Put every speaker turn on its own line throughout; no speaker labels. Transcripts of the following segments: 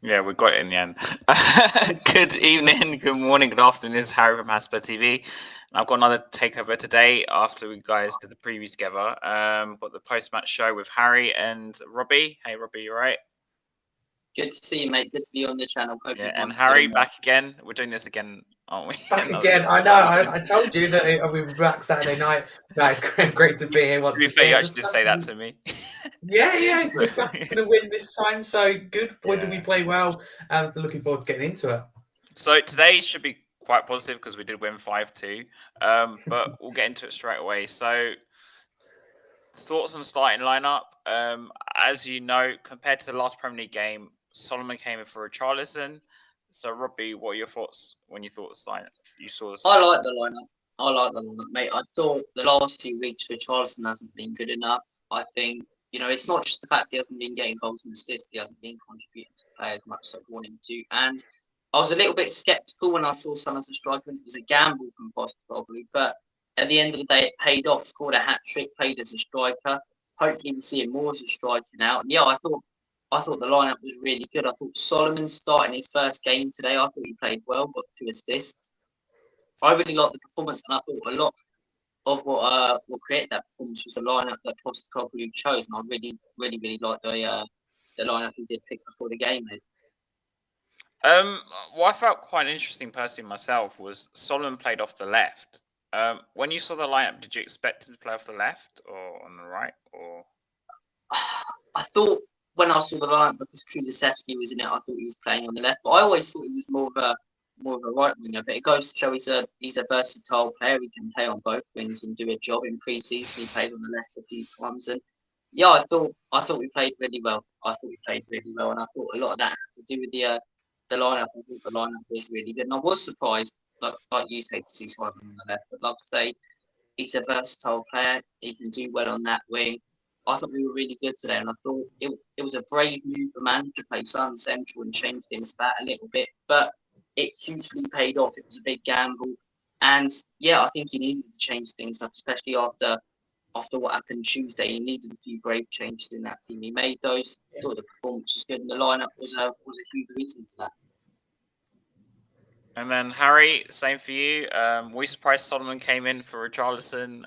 Yeah, we got it in the end. Good evening, good morning, good afternoon. This is Harry from Hotspur TV. And I've got another takeover today after we guys did the previews together. Got the post-match show with Harry and Robbie. Hey, Robbie, you right?
Good to see you, mate. Good to be on the channel. Hope
Yeah, and
everyone's good
Harry
and well.
back again. We're doing this again, aren't we?
Back
Not
again. I know.
this
I told you that we were back Saturday night. No, it's great to be here
To
once
be fair, you
again.
actually did say that to me.
Yeah, discussing the win this time. So good. Boy, did we
Yeah.
play well. So looking forward to getting into it.
So today should be quite positive because we did win 5-2. But we'll get into it straight away. So thoughts on starting lineup. As you know, compared to the last Premier League game, Solomon came in for Richarlison. So Robbie, what are your thoughts when you thought you saw the
I
sign?
like the lineup. Mate. I thought the last few weeks for Charleston hasn't been good enough. I think, it's not just the fact he hasn't been getting goals and assists, he hasn't been contributing to play as much as I want him to. And I was a little bit sceptical when I saw Son as a striker, and it was a gamble from Post probably. But at the end of the day, it paid off. Scored a hat trick, played as a striker. Hopefully, we see him more as a striker now. And yeah, I thought the lineup was really good. I thought Solomon starting his first game today. I thought he played well, got 2 assists. I really liked the performance, and I thought a lot of what created that performance was the lineup that Postecoglou chose, and I really liked the lineup he did pick before the game. Mate.
What I felt quite interesting personally myself was Solomon played off the left. When you saw the lineup, did you expect him to play off the left or on the right? Or
I thought when I saw the lineup because Kulusevski was in it, I thought he was playing on the left, but I always thought he was more of a right winger. But it goes to show he's a versatile player. He can play on both wings and do a job. In pre-season, he played on the left a few times, and yeah, I thought we played really well. And I thought a lot of that had to do with the lineup. I thought the lineup was really good, and I was surprised, like you say, to see Simon on the left. But like I say, he's a versatile player. He can do well on that wing. I thought we were really good today, and I thought it was a brave move for Man to play Sun Central and change things back a little bit, but it hugely paid off. It was a big gamble, and yeah, I think he needed to change things up, especially after what happened Tuesday. He needed a few brave changes in that team. He made those. I thought the performance was good, and the lineup was a huge reason for that.
And then Harry, same for you. Were you surprised Solomon came in for Richarlison?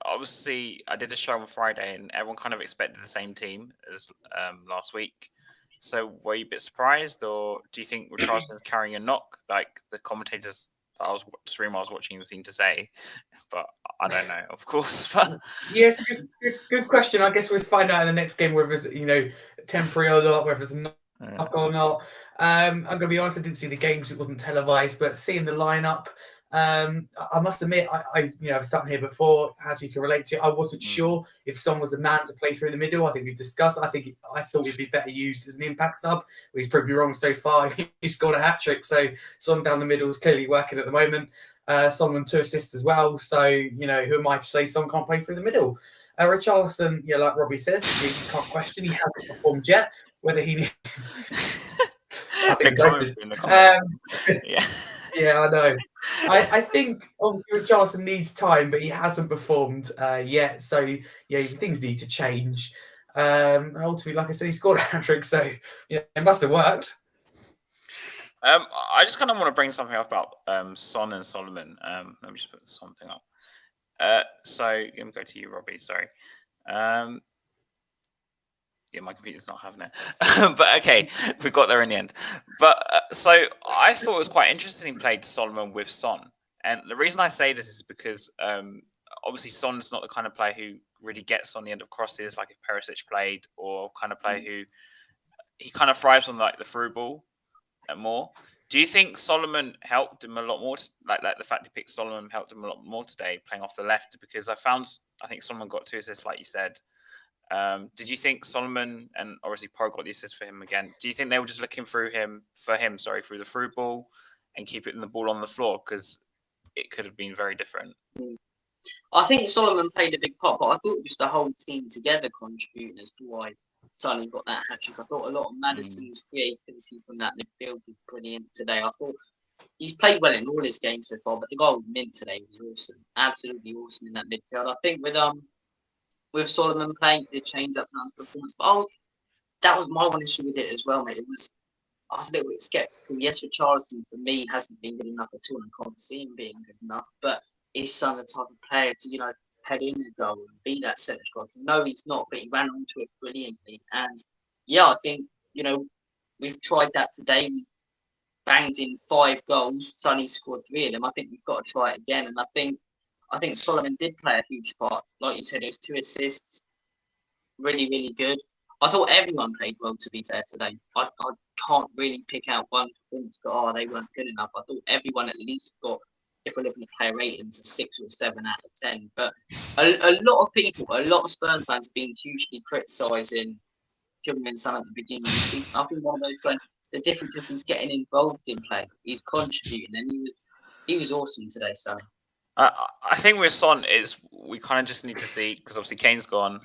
Obviously, I did a show on Friday, and everyone kind of expected the same team as last week. So, were you a bit surprised, or do you think Richarlison's carrying a knock, like the commentators stream I was watching seem to say? But I don't know, of course. But
Yes, good question. I guess we'll find out in the next game whether it's temporary or not, whether it's knock or not. I'm going to be honest, I didn't see the games; it wasn't televised. But seeing the lineup, I must admit, I've sat here before, as you can relate to. I wasn't sure if Son was the man to play through the middle. I think we've discussed. I thought he'd be better used as an impact sub. He's probably wrong so far. He scored a hat trick, so Son down the middle is clearly working at the moment. Solomon 2 assists as well. So, who am I to say Son can't play through the middle? Richarlison, like Robbie says, you can't question he hasn't performed yet. Whether he I think yeah, I know. I think obviously Richarlison needs time, but he hasn't performed yet. So yeah, things need to change. And ultimately, like I said, he scored a hat trick, so it must have worked.
I just kind of want to bring something up about Son and Solomon. Let me just put something up. So let me go to you, Robbie. Sorry. Yeah, my computer's not having it. But okay, we got there in the end. But so I thought it was quite interesting he played Solomon with Son. And the reason I say this is because obviously Son's not the kind of player who really gets on the end of crosses like if Perisic played, or kind of player who he kind of thrives on like the through ball more. Do you think Solomon helped him a lot more? Like the fact he picked Solomon helped him a lot more today playing off the left? Because I think Solomon got 2 assists, like you said. Did you think Solomon, and obviously Pro got the assist for him again? Do you think they were just looking through the through ball and keeping the ball on the floor? Because it could have been very different.
I think Solomon played a big part, but I thought it was the whole team together contributing as to why Sonny got that hat trick. I thought a lot of Maddison's creativity from that midfield was brilliant today. I thought he's played well in all his games so far, but the goal with Mint today was awesome, absolutely awesome in that midfield. I think with Solomon playing, the change up to his performance, but that was my one issue with it as well, mate. It was I was a little bit sceptical. Yes, Richarlison for me hasn't been good enough at all, and can't see him being good enough. But is Son the type of player to head in the goal and be that centre striker? No, he's not, but he ran onto it brilliantly. And yeah, I think we've tried that today. We've banged in 5 goals. Sonny scored 3 of them. I think we've got to try it again. And I think Solomon did play a huge part. Like you said, it was 2 assists. Really, really good. I thought everyone played well, to be fair, today. I can't really pick out one performance that, they weren't good enough. I thought everyone at least got, if we're looking at player ratings, a 6 or 7 out of 10. But a lot of people, a lot of Spurs fans have been hugely criticising Heung-Min Son at the beginning of the season. I think one of those players, the difference is he's getting involved in play. He's contributing, and he was awesome today, Sonny.
I think with Son is we kind of just need to see, because obviously Kane's gone.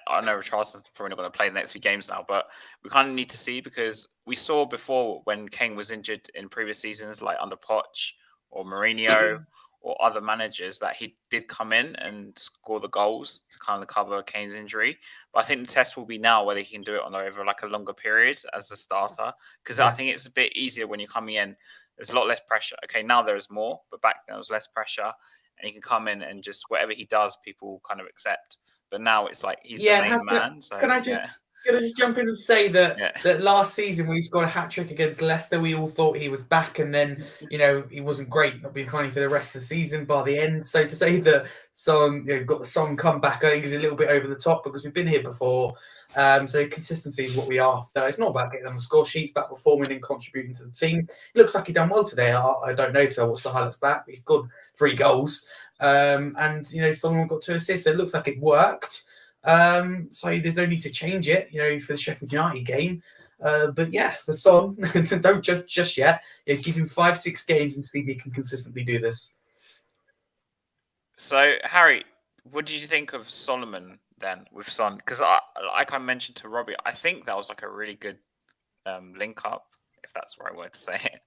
I know Richarlison's probably not going to play the next few games now, but we kind of need to see, because we saw before when Kane was injured in previous seasons, like under Poch or Mourinho or other managers, that he did come in and score the goals to kind of cover Kane's injury. But I think the test will be now whether he can do it on over like a longer period as a starter, because I think it's a bit easier when you're coming in. There's a lot less pressure. Okay, now there is more, but back then there was less pressure, and he can come in and just whatever he does, people kind of accept. But now it's like he's the main man. So,
can I just jump in and say that last season when he scored a hat-trick against Leicester, we all thought he was back, and then he wasn't great, not being funny for the rest of the season by the end. So to say that Son got the Son comeback, I think is a little bit over the top, because we've been here before. So consistency is what we are after. It's not about getting on the score sheets, about performing and contributing to the team. It looks like he done well today. I don't know because I watched the highlights back. He's scored 3 goals, and Solomon got 2 assists. So it looks like it worked. So there's no need to change it, for the Sheffield United game. But yeah, for Son, don't judge just yet. Give him 5-6 games and see if he can consistently do this.
So Harry, what did you think of Solomon then with Son? Because like I mentioned to Robbie, I think that was like a really good link up, if that's the right word to say it.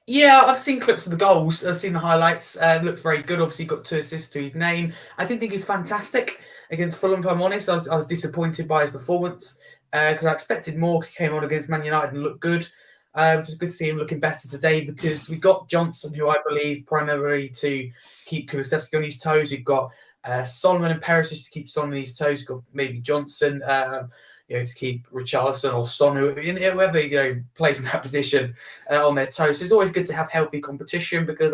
Yeah, I've seen clips of the goals. I've seen the highlights. Looked very good. Obviously, got 2 assists to his name. I didn't think he was fantastic against Fulham, if I'm honest. I was disappointed by his performance because I expected more, because he came on against Man United and looked good. It was good to see him looking better today, because we got Johnson, who I believe primarily to keep Kulusevski on his toes. We've got Solomon and Perisic to keep Son on his toes. We've got maybe Johnson, to keep Richarlison or Son, whoever plays in that position on their toes. So it's always good to have healthy competition, because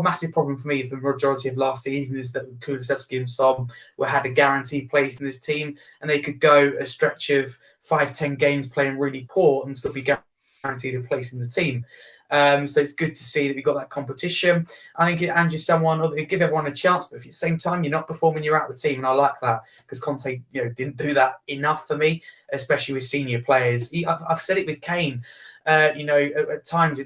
massive problem for me for the majority of last season is that Kulusevski and Son had a guaranteed place in this team, and they could go a stretch of 5-10 games playing really poor and still be guaranteed a place in the team. So it's good to see that we got that competition. I think Andrew's someone who give everyone a chance, but if at the same time you're not performing, you're out of the team, and I like that, because Conte didn't do that enough for me, especially with senior players. I've said it with Kane. At times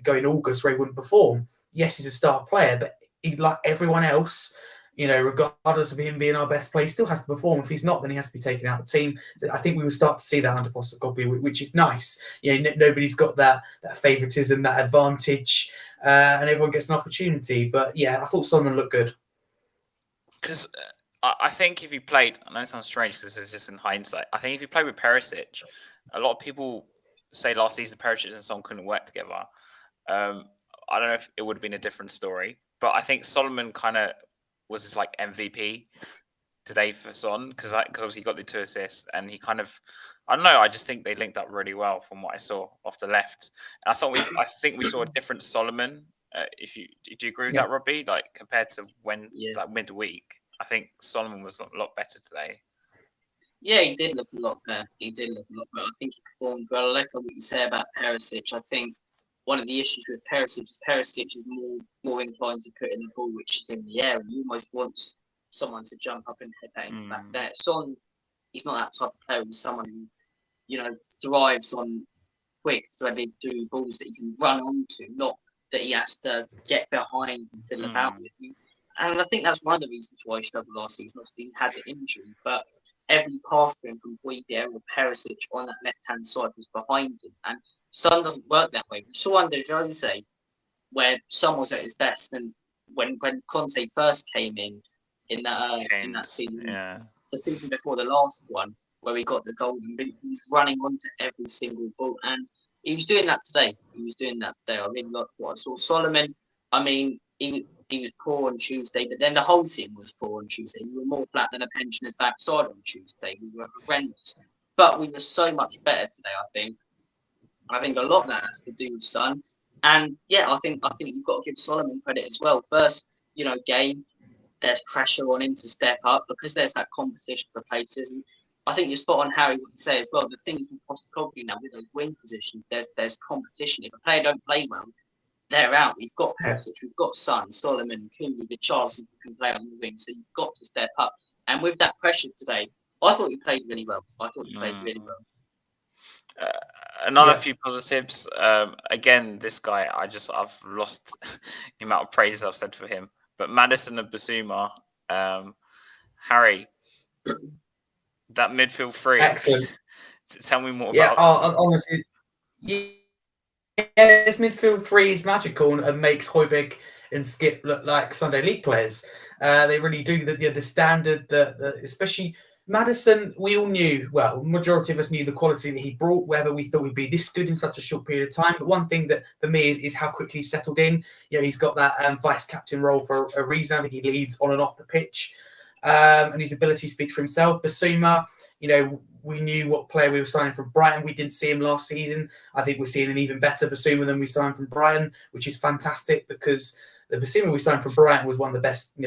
go in August where he wouldn't perform. Yes, he's a star player, but he, like everyone else, regardless of him being our best player, still has to perform. If he's not, then he has to be taken out of the team. So I think we will start to see that under Postecoglou, which is nice. Nobody's got that favouritism, that advantage, and everyone gets an opportunity. But yeah, I thought Solomon looked good.
Because I think if you played, I know it sounds strange because this is just in hindsight, I think if you played with Perisic, a lot of people say last season Perisic and Son couldn't work together. I don't know if it would have been a different story, but I think Solomon kind of was his like MVP today for Son, because obviously he got the 2 assists, and he kind of, I don't know, I just think they linked up really well from what I saw off the left. And I think we saw a different Solomon. Do you agree with that, Robbie? Like compared to when like midweek, I think Solomon was a lot better today.
Yeah, he did look a lot better. I think he performed well. I like what you say about Perisic. I think one of the issues with Perisic is more inclined to put in the ball which is in the air, and he almost wants someone to jump up and head that into back there. Son, he's not that type of player. He's someone who, thrives on quick, threaded through balls that he can run onto, not that he has to get behind and fiddle about with. And I think that's one of the reasons why he struggled last season. Obviously, he had the injury, but every pass from Højbjerg or Perisic on that left-hand side was behind him. And Son doesn't work that way. We saw under Jose where Son was at his best, and when Conte first came in that season, the season before the last one, where he got the golden boot. He was running onto every single ball, and he was doing that today. I really liked what I saw. Solomon, I mean, he was poor on Tuesday, but then the whole team was poor on Tuesday. We were more flat than a pensioner's backside on Tuesday. We were horrendous, but we were so much better today. I think a lot of that has to do with Son, and yeah, I think you've got to give Solomon credit as well. First, game. There's pressure on him to step up because there's that competition for places. And I think you're spot on, Harry, what you say as well. The thing is with Postecoglou now, with those wing positions, there's competition. If a player don't play well, they're out. We've got Perisic, we've got Son, Solomon, Cooley, with Charles who can play on the wing. So you've got to step up. And with that pressure today, I thought you played really well.
Another few positives. Again, this guy, I've lost the amount of praises I've said for him. But Maddison and Basuma, Harry, that midfield three.
Excellent.
Tell me more about.
Yeah, honestly, this midfield three is magical and makes Højbjerg and Skip look like Sunday League players. They really do. The standard, especially Maddison, we all knew, well, majority of us knew the quality that he brought, whether we thought he'd be this good in such a short period of time. But one thing that for me is how quickly he's settled in. He's got that vice captain role for a reason. I think he leads on and off the pitch, and his ability speaks for himself. Basuma, we knew what player we were signing from Brighton. We didn't see him last season. I think we're seeing an even better Basuma than we signed from Brighton, which is fantastic because the Basuma we signed from Brighton was one of the best,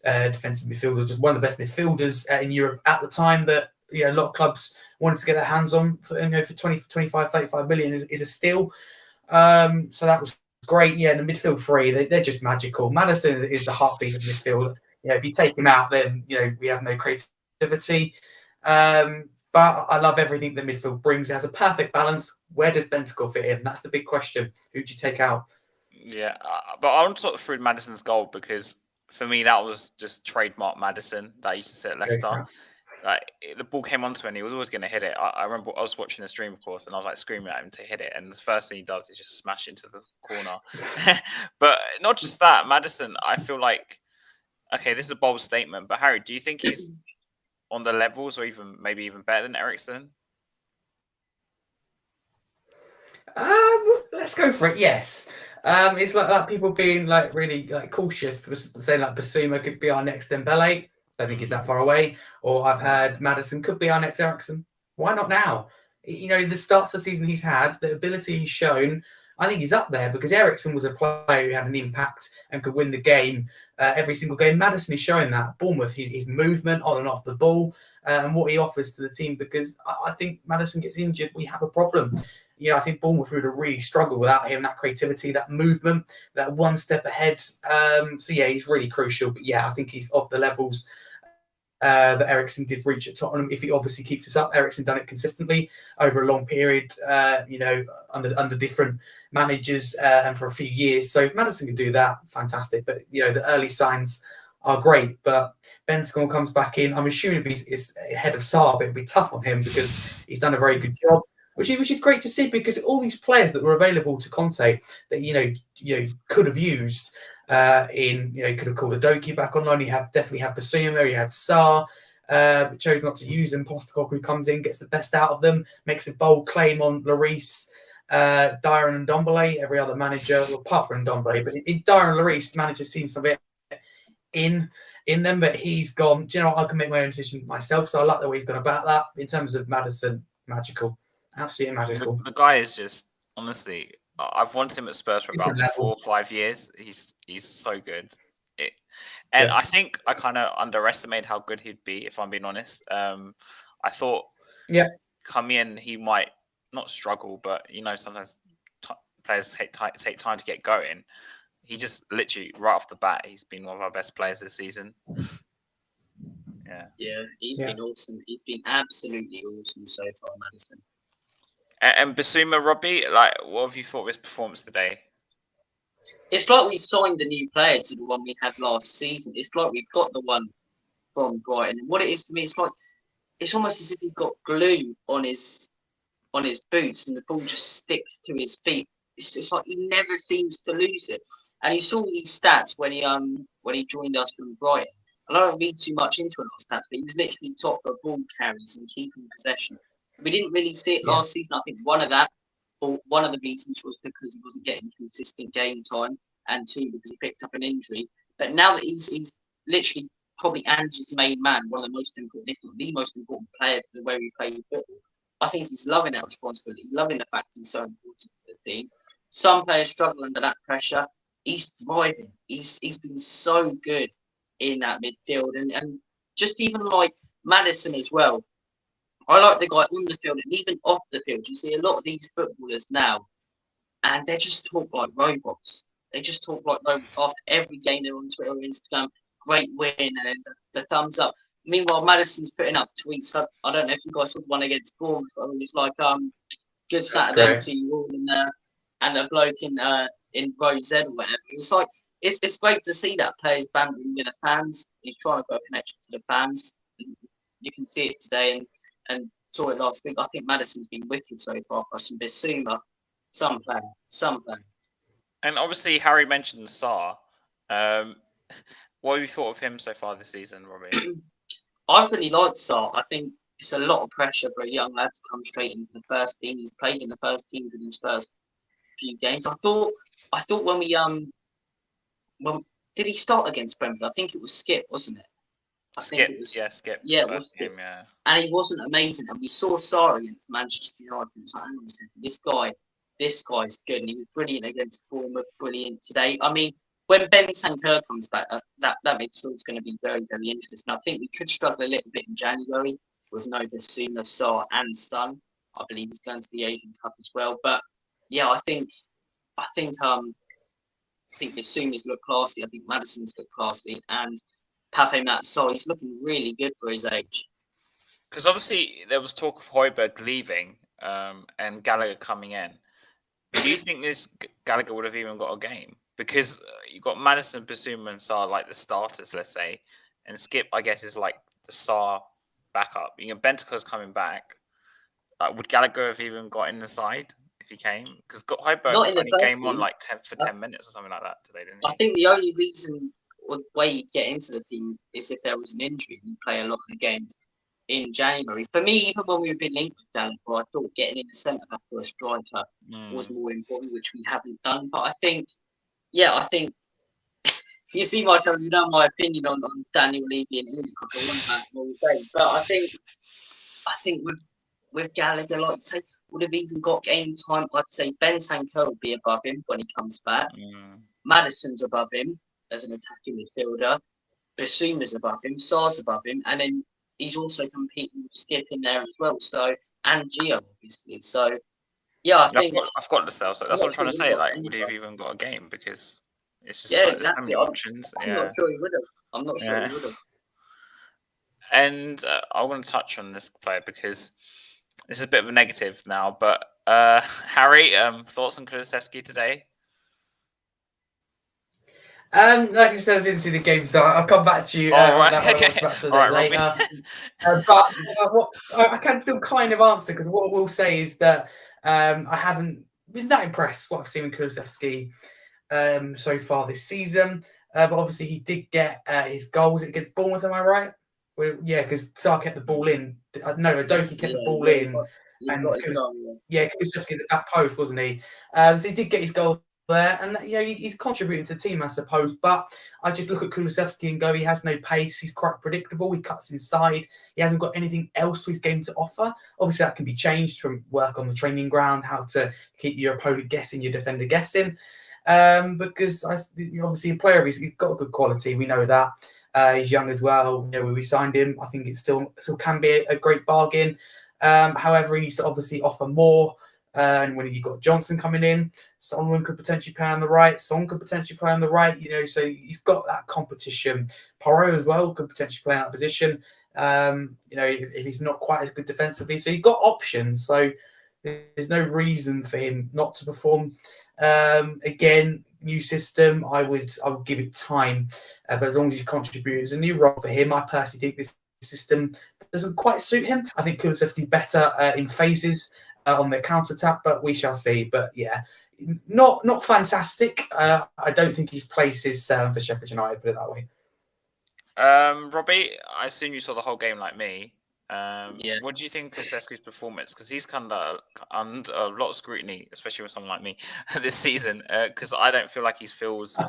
defensive midfielders, just one of the best midfielders in Europe at the time that a lot of clubs wanted to get their hands on for 20, 25, 35 million is a steal. So that was great. Yeah, and the midfield three, they're just magical. Maddison is the heartbeat of midfield. If you take him out, then we have no creativity. But I love everything the midfield brings. It has a perfect balance. Where does Bentancur fit in? That's the big question. Who do you take out?
Yeah, but I want to sort of through Maddison's goal because for me that was just trademark Maddison that I used to sit at Leicester. Like the ball came onto him and he was always going to hit it. I remember I was watching the stream, of course, and I was like screaming at him to hit it. And the first thing he does is just smash into the corner. But not just that, Maddison, I feel like, okay, this is a bold statement, but Harry, do you think he's on the levels or maybe even better than Eriksen?
Let's go for it. Yes. It's like that. People being like really cautious, saying like Basuma could be our next Dembele. I think he's that far away. Or I've heard Maddison could be our next Eriksen. Why not now? The starts of the season he's had, the ability he's shown, I think he's up there because Eriksen was a player who had an impact and could win the game every single game. Maddison is showing that. Bournemouth, his movement on and off the ball and what he offers to the team, because I think Maddison gets injured, we have a problem. I think Bournemouth would have really struggled without him, that creativity, that movement, that one step ahead. So, yeah, he's really crucial. But, yeah, I think he's off the levels that Eriksen did reach at Tottenham. If he obviously keeps this up, Eriksen done it consistently over a long period, under different managers and for a few years. So if Maddison can do that, fantastic. But, the early signs are great. But Bentancur comes back in. I'm assuming he's ahead of Sarr, but it'll be tough on him because he's done a very good job. Which is great to see because all these players that were available to Conte that could have used he could have called Adoki back online. He definitely had Basuma, he had Sarr, but chose not to use them. Postecoglou comes in, gets the best out of them, makes a bold claim on Lloris, Dyer and Ndombele. Every other manager, well, apart from Ndombele, but Dyer and Lloris, manager's seen some of it in them, but he's gone, do you know what, I can make my own decision myself. So I like the way he's gone about that. In terms of Maddison, magical. Absolutely magical.
The guy is just, honestly, I've wanted him at Spurs for about 4 or 5 years. He's so good. I think I kind of underestimated how good he'd be, if I'm being honest. I thought coming in, he might not struggle, but, sometimes players take time to get going. He just literally, right off the bat, he's been one of our best players this season.
Yeah, he's been awesome. He's been absolutely awesome so far, Maddison.
And Basuma, Robbie, what have you thought of his performance today?
It's like we've signed a new player to the one we had last season. It's like we've got the one from Brighton. And what it is for me, it's almost as if he's got glue on his boots and the ball just sticks to his feet. It's like he never seems to lose it. And you saw these stats when he joined us from Brighton. I don't read too much into a lot of stats, but he was literally top for ball carries and keeping possession. We didn't really see it last season. I think one of the reasons was because he wasn't getting consistent game time, and two, because he picked up an injury. But now that he's literally probably Ange's main man, one of the most important, if not the most important player to the way we play football, I think he's loving that responsibility, loving the fact he's so important to the team. Some players struggle under that pressure. He's thriving. He's been so good in that midfield, and just even like Maddison as well. I like the guy on the field and even off the field. You see a lot of these footballers now, and they just talk like robots. They just talk like robots. After every game, they're on Twitter or Instagram, great win, and the thumbs up. Meanwhile, Madison's putting up tweets. I don't know if you guys saw the one against Bournemouth. It was like, good Saturday to you all, and the bloke in Row Z or whatever. It's like, it's great to see that players bantering with the fans. He's trying to got a connection to the fans. You can see it today and saw it last week. I think Maddison's been wicked so far for us. And Bissouma, some player.
And obviously, Harry mentioned Sarr. What have you thought of him so far this season, Robbie?
I really like Sarr. I think it's a lot of pressure for a young lad to come straight into the first team. He's played in the first team in his first few games. I thought when did he start against Brentford? I think it was Skip, wasn't it?
Skip.
Yeah, it was Skip.
Yeah.
And he wasn't amazing. And we saw Sarr against Manchester United. It was like, hang on a second, this guy's good. And he was brilliant against Bournemouth, brilliant today. I mean, when Bentancur comes back, that midfield's going to be very, very interesting. I think we could struggle a little bit in January with no Bissouma, Sarr, and Son. I believe he's going to the Asian Cup as well. But yeah, I think Bissouma's look classy. I think Maddison's look classy, and Pape Matsol, he's looking really good for his age.
Because obviously there was talk of Højbjerg leaving and Gallagher coming in. Do you think this Gallagher would have even got a game? Because you've got Maddison, Bissouma, and Sarr like the starters, let's say, and Skip, I guess, is like the Sarr backup. You know, Bentancur's coming back. Would Gallagher have even got in the side if he came? Because Højbjerg only came on like 10 minutes or something like that today, didn't he?
I think the only reason or way you get into the team is if there was an injury and you play a lot of the games in January. For me, even when we've been linked with Gallagher, I thought getting in the centre back or a striker was more important, which we haven't done. But I think if you see my channel, you know my opinion on Daniel Levy and Ulrich. I want that all day. But I think with Gallagher, like you say, would have even got game time. I'd say Bentancur would be above him when he comes back. Maddison's above him as an attacking midfielder. Bissouma's above him. Sarr's above him. And then he's also competing with Skip in there as well. So, and Gio, obviously. So, yeah, I think...
I've got the sell. So that's what I'm trying to say. Like, would he have even got a game? Because it's just
exactly.
so many options.
I'm not sure he would have. I'm not sure he would have.
And I want to touch on this player because this is a bit of a negative now. But Harry, thoughts on Kulusevski today?
Like I said, I didn't see the game, so I'll come back to you. Later. But I can still kind of answer, because what I will say is that I haven't been that impressed what I've seen with Kulusevski so far this season. But obviously he did get his goals against Bournemouth, am I right? Well, yeah, because Sarr kept the ball in. No, Adoki kept the ball in. And Kulusevski at that post, wasn't he? So he did get his goal there, and he's contributing to the team, I suppose. But I just look at Kulusevski and go, he has no pace. He's quite predictable. He cuts inside. He hasn't got anything else to his game to offer. Obviously, that can be changed from work on the training ground, how to keep your opponent guessing, your defender guessing. Because obviously a player, he's got a good quality. We know that. He's young as well. When we signed him, I think it still can be a great bargain. However, he needs to obviously offer more. And when you've got Johnson coming in, someone could potentially play on the right. Son could potentially play on the right. So he's got that competition. Porro as well could potentially play in that position. If he's not quite as good defensively, so you've got options. So there's no reason for him not to perform. Again, new system. I would give it time, but as long as he contributes, a new role for him. I personally think this system doesn't quite suit him. I think Kulusevski better in phases. On the counter-attack, but we shall see. But yeah, not fantastic. I don't think his place is for Sheffield United, put it that way.
Robbie, I assume you saw the whole game like me.
Yeah.
What do you think of Kulusevski's performance? Because he's kind of under a lot of scrutiny, especially with someone like me this season. Because I don't feel like he feels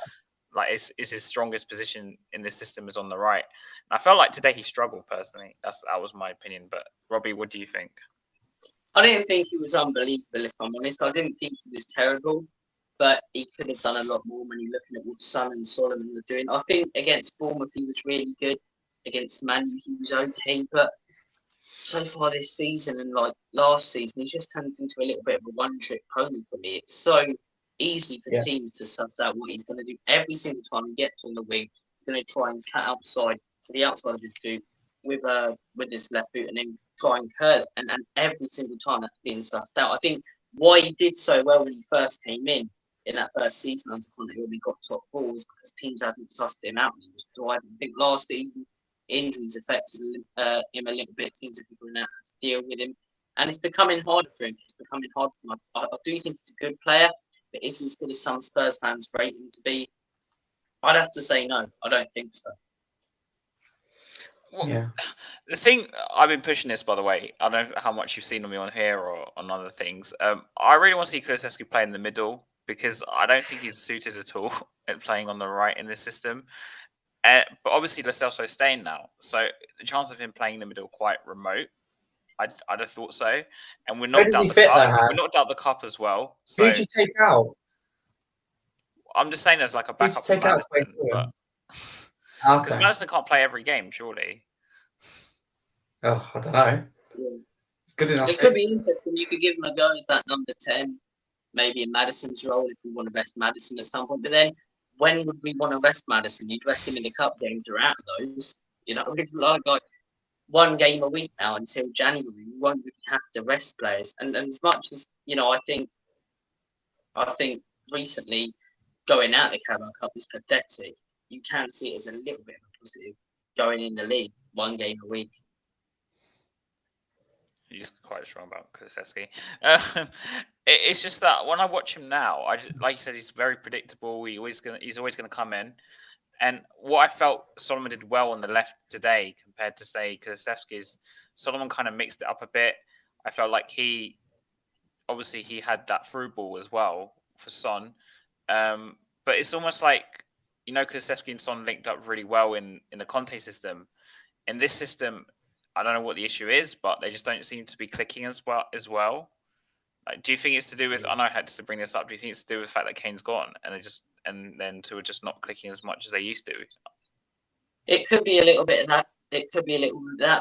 like is his strongest position in this system is on the right. And I felt like today he struggled personally. That was my opinion. But Robbie, what do you think?
I didn't think he was unbelievable, if I'm honest. I didn't think he was terrible, but he could have done a lot more when you're looking at what Son and Solomon were doing. I think against Bournemouth he was really good. Against Man U he was okay, but so far this season and like last season, he's just turned into a little bit of a one-trick pony for me. It's so easy for teams to suss out what he's going to do every single time he gets on the wing. He's going to try and cut outside to the outside of his boot with his left boot and then try and curl it. And every single time that's being sussed out. I think why he did so well when he first came in that first season under Conte when he got top four was because teams hadn't sussed him out and he was thriving. I think last season injuries affected him a little bit. Teams are figuring out how to deal with him, and it's becoming harder for him. I do think he's a good player, but is he as good as some Spurs fans rate him to be? I'd have to say no. I don't think so.
Well, the thing, I've been pushing this, by the way. I don't know how much you've seen of me on here or on other things. I really want to see Kulusevski play in the middle because I don't think he's suited at all at playing on the right in this system. But obviously, Lo Celso's staying now, so the chance of him playing in the middle quite remote. I'd have thought so, and we're knocked out the cup. We're knocked out the cup as well. So
who'd you take out?
I'm just saying, there's like a backup for Maddison, but because Maddison can't play every game, surely.
Oh, I don't know. It's good enough.
It could be interesting. You could give him a go as that number 10, maybe in Maddison's role if we want to rest Maddison at some point. But then, when would we want to rest Maddison? You'd rest him in the cup games or out of those. You know, if like one game a week now until January, we won't really have to rest players. And as much as I think recently going out the Carabao Cup is pathetic. You can see it as a little bit of a positive going in the league, one game a week.
He's quite strong about Kulusevski. It's just that when I watch him now, like you said, he's very predictable. He's always gonna come in. And what I felt Solomon did well on the left today compared to say Kulusevski is Solomon kind of mixed it up a bit. I felt like he had that through ball as well for Son. But it's almost like Kulusevski and Son linked up really well in the Conte system. In this system, I don't know what the issue is, but they just don't seem to be clicking as well. Like, do you think it's to do with? I know I had to bring this up. Do you think it's to do with the fact that Kane's gone and then two are just not clicking as much as they used to?
It could be a little bit of that.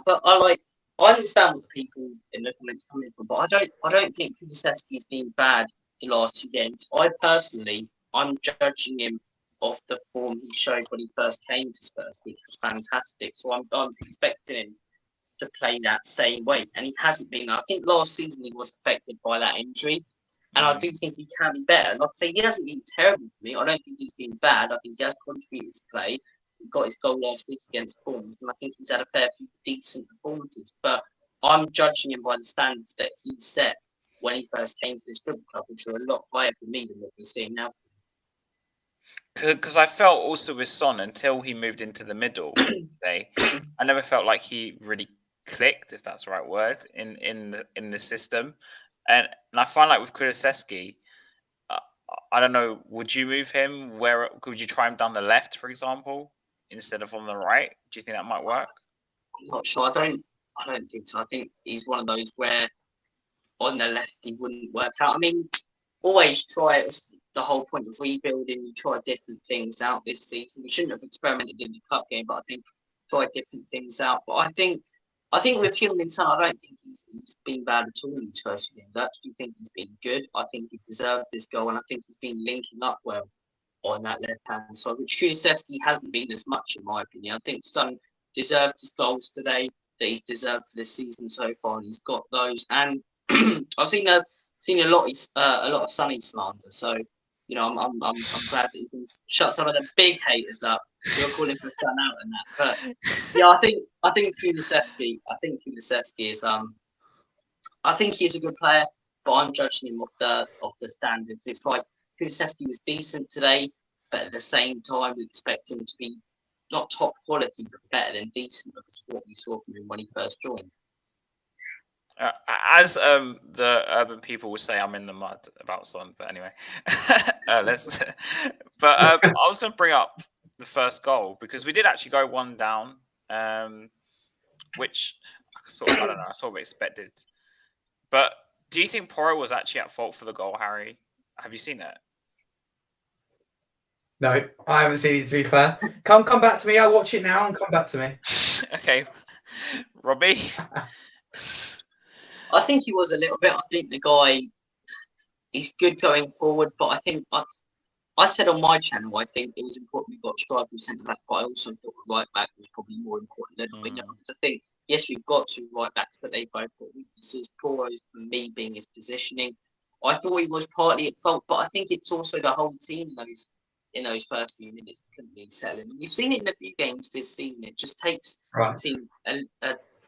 But I understand what the people in the comments coming from. But I don't think Kulusevski's been bad the last 2 games. I'm judging him off the form he showed when he first came to Spurs, which was fantastic. So I'm expecting him to play that same way, and he hasn't been. I think last season he was affected by that injury, and I do think he can be better. Like I say, he hasn't been terrible for me. I don't think he's been bad. I think he has contributed to play. He got his goal last week against Bournemouth, and I think he's had a fair few decent performances. But I'm judging him by the standards that he set when he first came to this football club, which are a lot higher for me than what we're seeing now.
Because I felt also with Son until he moved into the middle today, I never felt like he really clicked, if that's the right word, in the system. And I find like with Kulusevski, I don't know, would you move him? Where could you try him down the left, for example, instead of on the right? Do you think that might work?
I'm not sure. I don't think so. I think he's one of those where on the left he wouldn't work out. I mean, always try it. The whole point of rebuilding, you try different things out this season. We shouldn't have experimented in the cup game, but I think try different things out. But I think with Heung-Min Son, I don't think he's been bad at all in his first few games. I actually think he's been good. I think he deserved this goal, and I think he's been linking up well on that left-hand side, which Kulusevski hasn't been as much, in my opinion. I think Son deserved his goals today that he's deserved for this season so far, and he's got those. And I've seen a lot of Sonny slander, so. I'm glad that you can shut some of the big haters up. You're calling for Son out and that, but yeah, I think Kulusevski is I think he's a good player, but I'm judging him off the standards. It's like Kulusevski was decent today, but at the same time we expect him to be not top quality, but better than decent because of what we saw from him when he first joined.
As the urban people would say, I'm in the mud about Son. But anyway, let's. But I was going to bring up the first goal because we did actually go one down, which I don't know, I sort of expected. But do you think Porro was actually at fault for the goal, Harry? Have you seen it?
No, I haven't seen it, to be fair. Come back to me. I'll watch it now and come back to me.
Okay. Robbie?
I think he was a little bit. I think the guy, he's good going forward, but I think I said on my channel, I think it was important we got a striker who centre back, but I also thought the right back was probably more important than a winger because I think, yes, we've got 2 right backs, but they both got weaknesses. Porro's, for me, being his positioning. I thought he was partly at fault, but I think it's also the whole team in those first few minutes couldn't really settle in. And you've seen it in a few games this season. It just takes the team a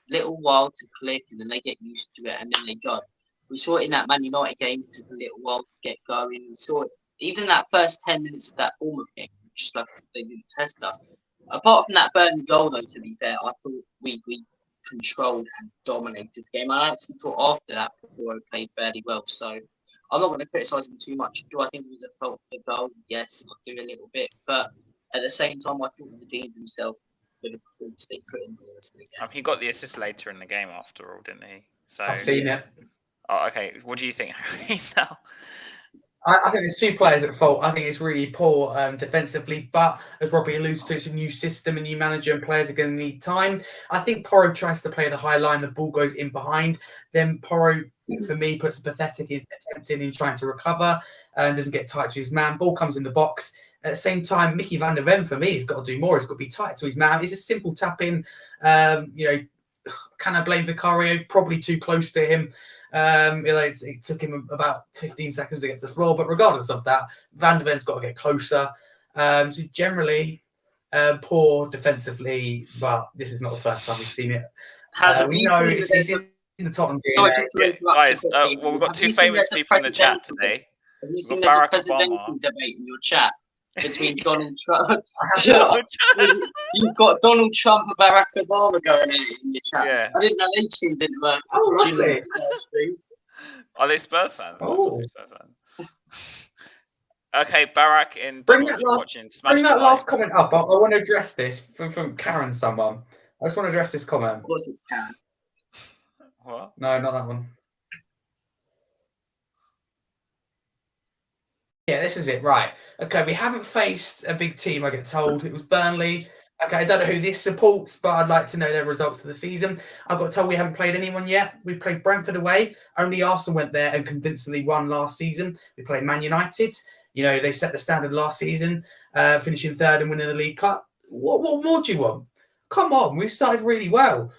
little while to click, and then they get used to it, and then they go. We saw it in that Man United game. It took a little while to get going. We saw it even that first 10 minutes of that Bournemouth game, just like they didn't test us. Apart from that Burnley goal, though, to be fair, I thought we controlled and dominated the game. I actually thought after that, Porro played fairly well. So I'm not going to criticise him too much. Do I think he was at fault for the goal? Yes, I do a little bit. But at the same time, I thought he redeemed himself with the performance they put in for the rest of the game.
He got the assist later in the game after all, didn't he? So
I've seen it.
Oh, okay. What do you think, Harry, now?
I think there's 2 players at fault. I think it's really poor defensively, but as Robbie alludes to, it's a new system, a new manager, and players are going to need time. I think Porro tries to play the high line, the ball goes in behind. Then Porro, for me, puts a pathetic attempt in trying to recover and doesn't get tight to his man. Ball comes in the box. At the same time, Mickey van der Ven, for me, has got to do more. He's got to be tight to his man. It's a simple tap in. Can I blame Vicario? Probably too close to him. It took him about 15 seconds to get to the floor, but regardless of that, Van der Ven's got to get closer. So generally, poor defensively, but this is not the first time we've seen it. It's in the Tottenham game.
Sorry, just to interrupt
guys, we've got 2 famous people in the chat today.
Have you seen there's a presidential debate in your chat between Donald Trump? You've got Donald Trump and Barack Obama going at it in your chat. Yeah. I didn't know they tuned into that.
Oh, really?
Are they Spurs fans?
Oh.
Spurs fans. Okay, Barack in
bring that last comment up. I want to address this from Karen. Someone. I just want to address this comment.
Of course, it's Karen.
What?
No, not that one. Yeah, this is it. Right. Okay, we haven't faced a big team, I get told. It was Burnley. Okay, I don't know who this supports, but I'd like to know their results of the season. I've got told we haven't played anyone yet. We played Brentford away. Only Arsenal went there and convincingly won last season. We played Man United. They set the standard last season, finishing 3rd and winning the League Cup. What more do you want? Come on, we started really well.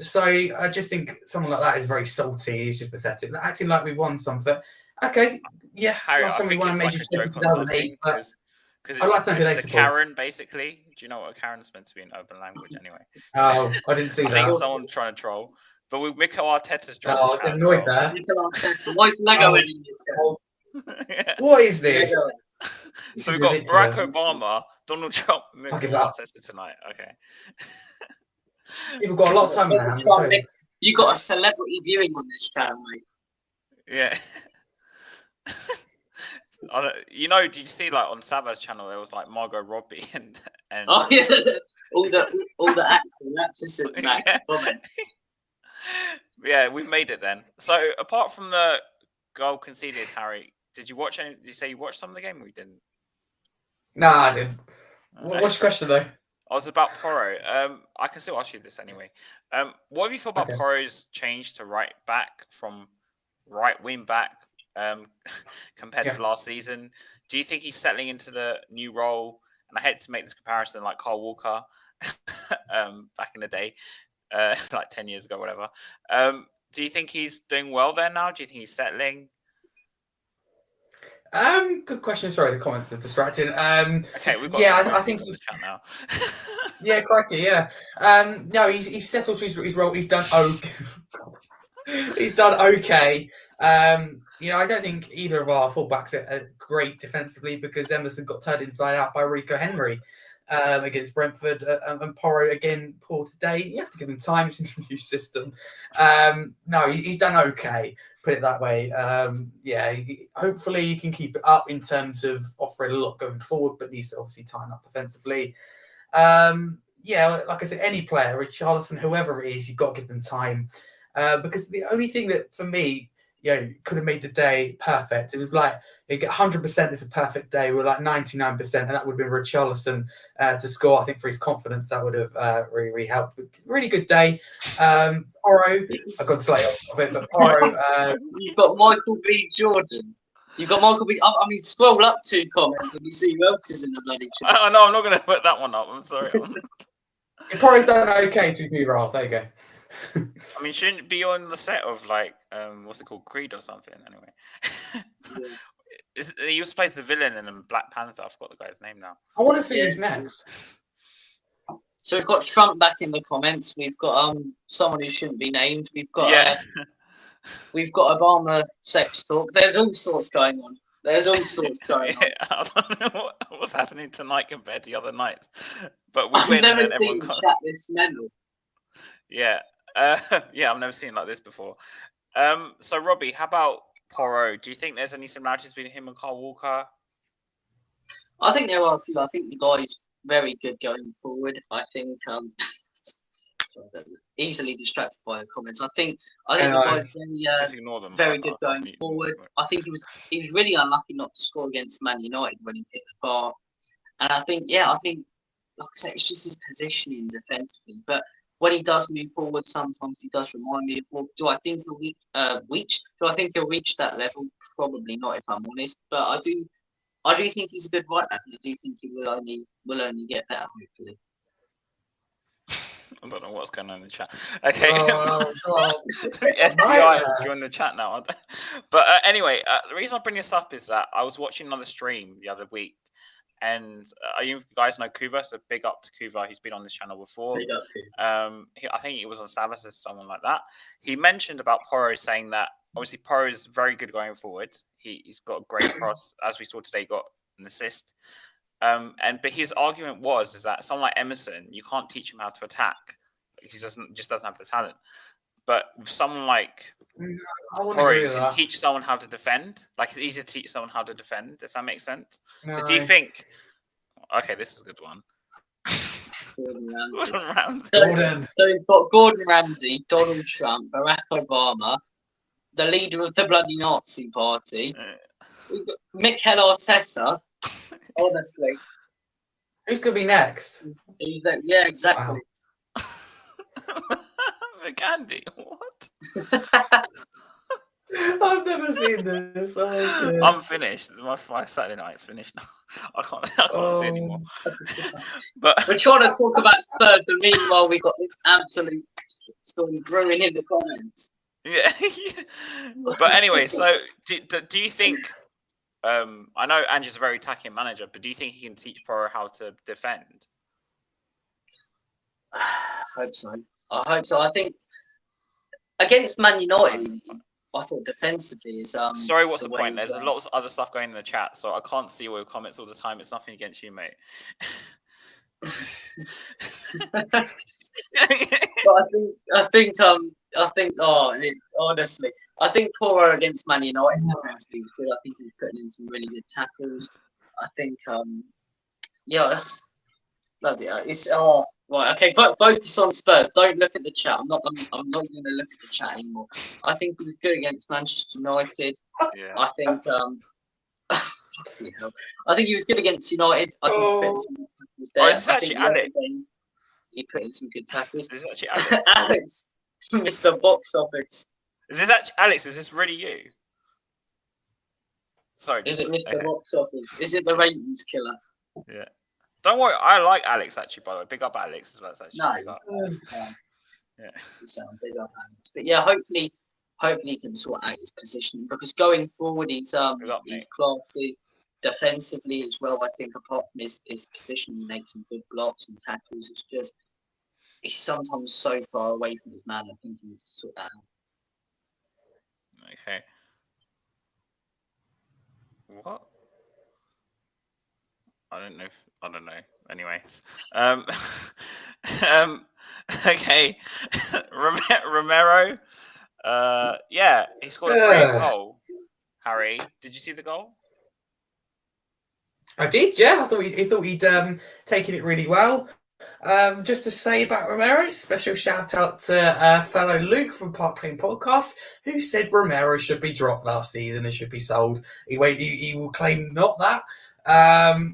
So I just think someone like that is very salty. He's just pathetic. Acting like we've won something. Okay, yeah,
Harry,
last time we won a major
joke
in 2008.
Because
I like to know
it's a Karen, basically. Do you know what a Karen's meant to be in open language anyway?
Oh, I didn't see
I
that.
think someone's trying to troll. But with Mikel Arteta's job.
Oh, I was annoyed there.
Mikel Arteta. Why is Lego in your chest?
Yeah.
What is this?
So we've got Barack Obama, Donald Trump, Mikel Arteta tonight. Okay.
People got a lot of time in their hands.
You got a celebrity viewing on this channel, mate.
Yeah. Did you see on Saba's channel there was Margot Robbie and
oh yeah, all the actors and actresses and that comments.
Yeah, we've made it then. So apart from the goal conceded, Harry, did you watch any? Did you say you watched some of the game? Or you didn't.
No, I didn't. What's your question though?
I was about Porro. I can still ask you this anyway. What have you thought about Porro's change to right back from right wing back compared to last season? Do you think he's settling into the new role? And I hate to make this comparison like Carl Walker back in the day, 10 years ago, whatever. Do you think he's doing well there now? Do you think he's settling?
Good question. Sorry, the comments are distracting.
Okay, we've got
I think he's
now.
Yeah, crikey, yeah. No, he's settled to his role. He's done okay. He's done okay. I don't think either of our fullbacks are great defensively because Emerson got turned inside out by Rico Henry. against Brentford. And Porro, again, poor today. You have to give him time. It's a new system. No, he's done okay, put it that way. Hopefully he can keep it up in terms of offering a lot going forward, but needs to obviously tighten up defensively. Like I said, any player, Richarlison, whoever it is, you've got to give them time. Because the only thing that, for me, could have made the day perfect. It was like, you get 100% is a perfect day. We're like 99%, and that would have been Richarlison to score. I think for his confidence, that would have really helped. Really good day. Porro, I got slightly off of it, but Porro.
You've got Michael B. Jordan. You've got Michael B. I mean, scroll up 2 comments and you see who else is in the bloody chat.
Oh, no, I'm not going to put that one up. I'm sorry.
Porro's done okay, to be wrong. There you go.
I mean, shouldn't it be on the set of like what's it called, Creed or something? Anyway, he was supposed to be the villain in Black Panther. I forgot the guy's name now.
I want to see who's next.
So we've got Trump back in the comments. We've got someone who shouldn't be named. We've got we've got Obama sex talk. There's all sorts going on. There's all sorts going on.
I don't know what's happening tonight compared to the other nights, but
I've never seen the chat this mental.
Yeah. I've never seen it like this before. So Robbie, how about Porro? Do you think there's any similarities between him and Kyle Walker?
I think there are a few. I think the guy's very good going forward. I think easily distracted by the comments. I think the guy's very good going forward. I think he was really unlucky not to score against Man United when he hit the bar. And I think like I said, it's just his positioning defensively. But when he does move forward, sometimes he does remind me of Walker. Do I think he'll reach that level? Probably not, if I'm honest. But I do think he's a good right back, and I do think he will only get better, hopefully.
I don't know what's going on in the chat. Okay.
FBI
join the chat now. But anyway, the reason I bring this up is that I was watching another stream the other week, and you guys know Kuva, so big up to Kuva. He's been on this channel before. I think it was on Savas or someone like that. He mentioned about Porro, saying that obviously Porro is very good going forward. He's got a great cross, as we saw today, he got an assist. But his argument is that someone like Emerson, you can't teach him how to attack. He just doesn't have the talent. But with someone like Porro, you can teach someone how to defend. Like, it's easier to teach someone how to defend, if that makes sense.
No.
So do you think? Okay, this is a good one.
Gordon
Ramsay.
So we've got Gordon Ramsay, Donald Trump, Barack Obama, the leader of the bloody Nazi party. We've got Mikel Arteta. Honestly,
who's gonna be next?
Yeah, exactly.
Wow.
McAndy, what?
I've never seen this. Oh,
I'm finished. My Saturday night's finished now. I can't see anymore. But
we're trying to talk about Spurs, and meanwhile we got this absolute storm brewing in the comments.
Yeah. But anyway, so do you think? I know Andrew's a very attacking manager, but do you think he can teach Porro how to defend?
I hope so. I think against Man United, I thought defensively is.
Sorry, what's the point? There's a lot of other stuff going in the chat, so I can't see all your comments all the time. It's nothing against you, mate.
But I think honestly, I think Porro against Man United defensively was good. I think he was putting in some really good tackles. I think it's right. Okay, focus on Spurs. Don't look at the chat. I'm not going to look at the chat anymore. I think he was good against Manchester United.
Yeah.
I think I think he was good against United. I think he put in some good tackles there.
Is this actually Alex?
He put in some good tackles.
Is this actually Alex?
Alex, Mr. Box Office.
Is this actually Alex? Is this really you? Sorry.
Is it Mr. Box Office? Is it the ratings killer?
Yeah. Don't worry. I like Alex actually. By the way, big up Alex as well. Actually
you sound big up Alex. But yeah, hopefully he can sort out his positioning, because going forward he's classy defensively as well. I think apart from his position, he makes some good blocks and tackles. It's just he's sometimes so far away from his man. I think he needs to sort that out.
Okay. What? I don't know. Anyways, okay, Romero. Yeah, he scored a brilliant goal. Harry, did you see the goal?
I did, yeah. I thought he'd taken it really well. Just to say about Romero, special shout out to fellow Luke from Park Lane Podcast, who said Romero should be dropped last season and should be sold. He will claim not that.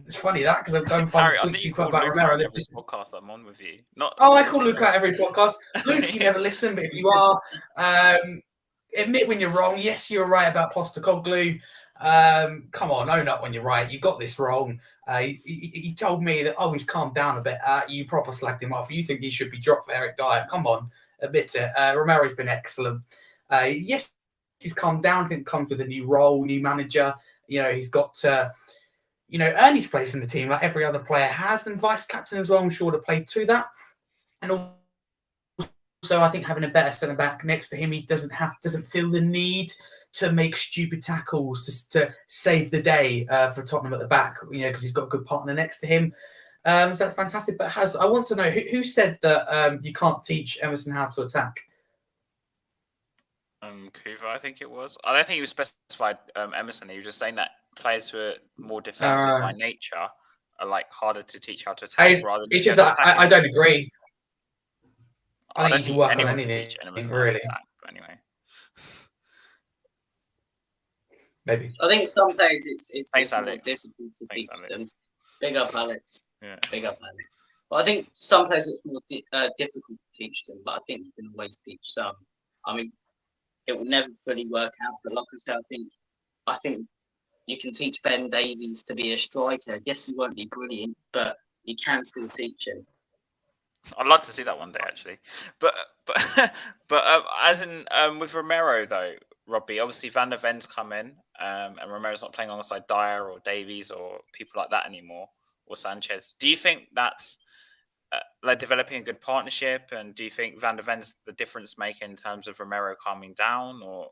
It's funny that because I'm going to find the tweets he put about Romero.
Every podcast I'm on with you.
I call Luke out every podcast. Luke, you never listen, but if you are, admit when you're wrong. Yes, you're right about Postecoglou. Come on, own up when you're right. You got this wrong. He told me that, he's calmed down a bit. You proper slagged him off. You think he should be dropped for Eric Dyer. Come on, admit it. Romero's been excellent. Yes, he's calmed down. I think it comes with a new role, new manager. He's got to, earn his place in the team like every other player has, and vice captain as well. I'm sure would have played to that. And also, I think having a better centre back next to him, he doesn't feel the need to make stupid tackles to save the day for Tottenham at the back, because he's got a good partner next to him. So that's fantastic. But I want to know who said that you can't teach Emerson how to attack?
Kuva, I think it was. I don't think he was specified Emerson. He was just saying that players who are more defensive by nature are like harder to teach how to attack.
It's just that I don't agree. I think you can work on anything, really.
Attack, but anyway.
Maybe.
I think some players it's
Thanks,
more
Alex.
difficult to teach
Alex.
them. Big up, Alex.
Yeah.
Big up, Alex. But I think some players it's more difficult to teach them, but I think you can always teach some. I mean, it will never fully work out, but like I said, I think you can teach Ben Davies to be a striker. Yes, he won't be brilliant, but you can still teach him.
I'd love to see that one day, actually. But as in with Romero though, Robbie, obviously Van der Ven's come in, and Romero's not playing alongside Dyer or Davies or people like that anymore, or Sanchez. Do you think that's like developing a good partnership? And do you think Van der Ven's the difference maker in terms of Romero calming down? Or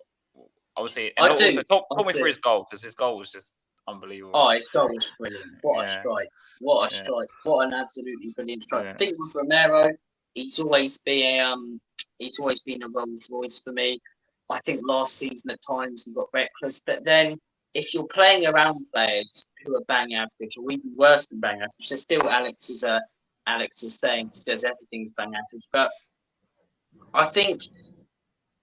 obviously, and also talk me through his goal, because his goal was just unbelievable.
Oh, his goal was brilliant! What a strike! What a strike! What an absolutely brilliant strike!
Yeah.
I think with Romero, he's always been a Rolls Royce for me. I think last season at times he got reckless, but then if you're playing around players who are bang average or even worse than bang average, there's still Alex is saying he says everything's bang average. But I think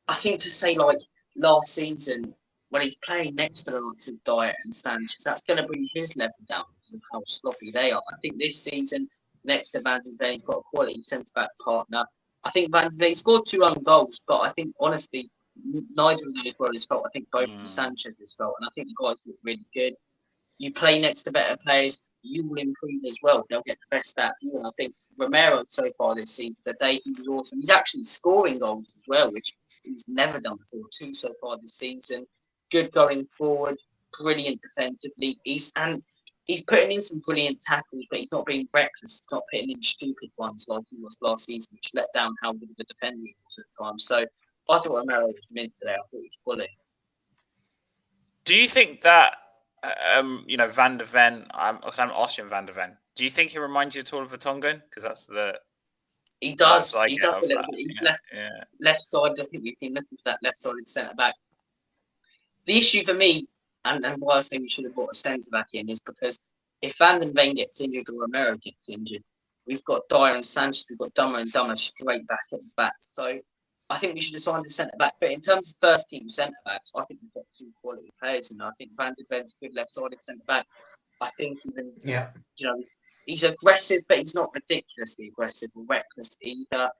to say like last season when he's playing next to the likes of Dyer and Sanchez, that's going to bring his level down because of how sloppy they are. I think this season next to Van der Ven, he's got a quality centre back partner. I think Van der Ven scored 2 own goals, but I think honestly neither of those were his fault. I think both of Sanchez's fault, and I think the guys look really good. You play next to better players, you will improve as well. They'll get the best out of you, and I think Romero so far this season, today he was awesome. He's actually scoring goals as well, which he's never done before. 2 so far this season. Good going forward, brilliant defensively. He's putting in some brilliant tackles, but he's not being reckless. He's not putting in stupid ones like he was last season, which let down how good of a defender he was at the time. So I thought Romero was mint today. I thought he was quality.
Do you think that Van der Ven? I'm Austrian Van der Ven. Do you think he reminds you at all of Vertonghen? Because that's the
he does. He does a little bit. He's left side. I think we've been looking for that left-sided centre back. The issue for me, and why I say we should have brought a centre back in, is because if Van der Ven gets injured or Romero gets injured, we've got Dyer and Sanchez, we've got Dummer and Dummer straight back at the back. So I think we should have signed a centre back. But in terms of first team centre backs, I think we've got 2 quality players, and I think Van der Ven's good left-sided centre back. I think even he's aggressive, but he's not ridiculously aggressive or reckless either.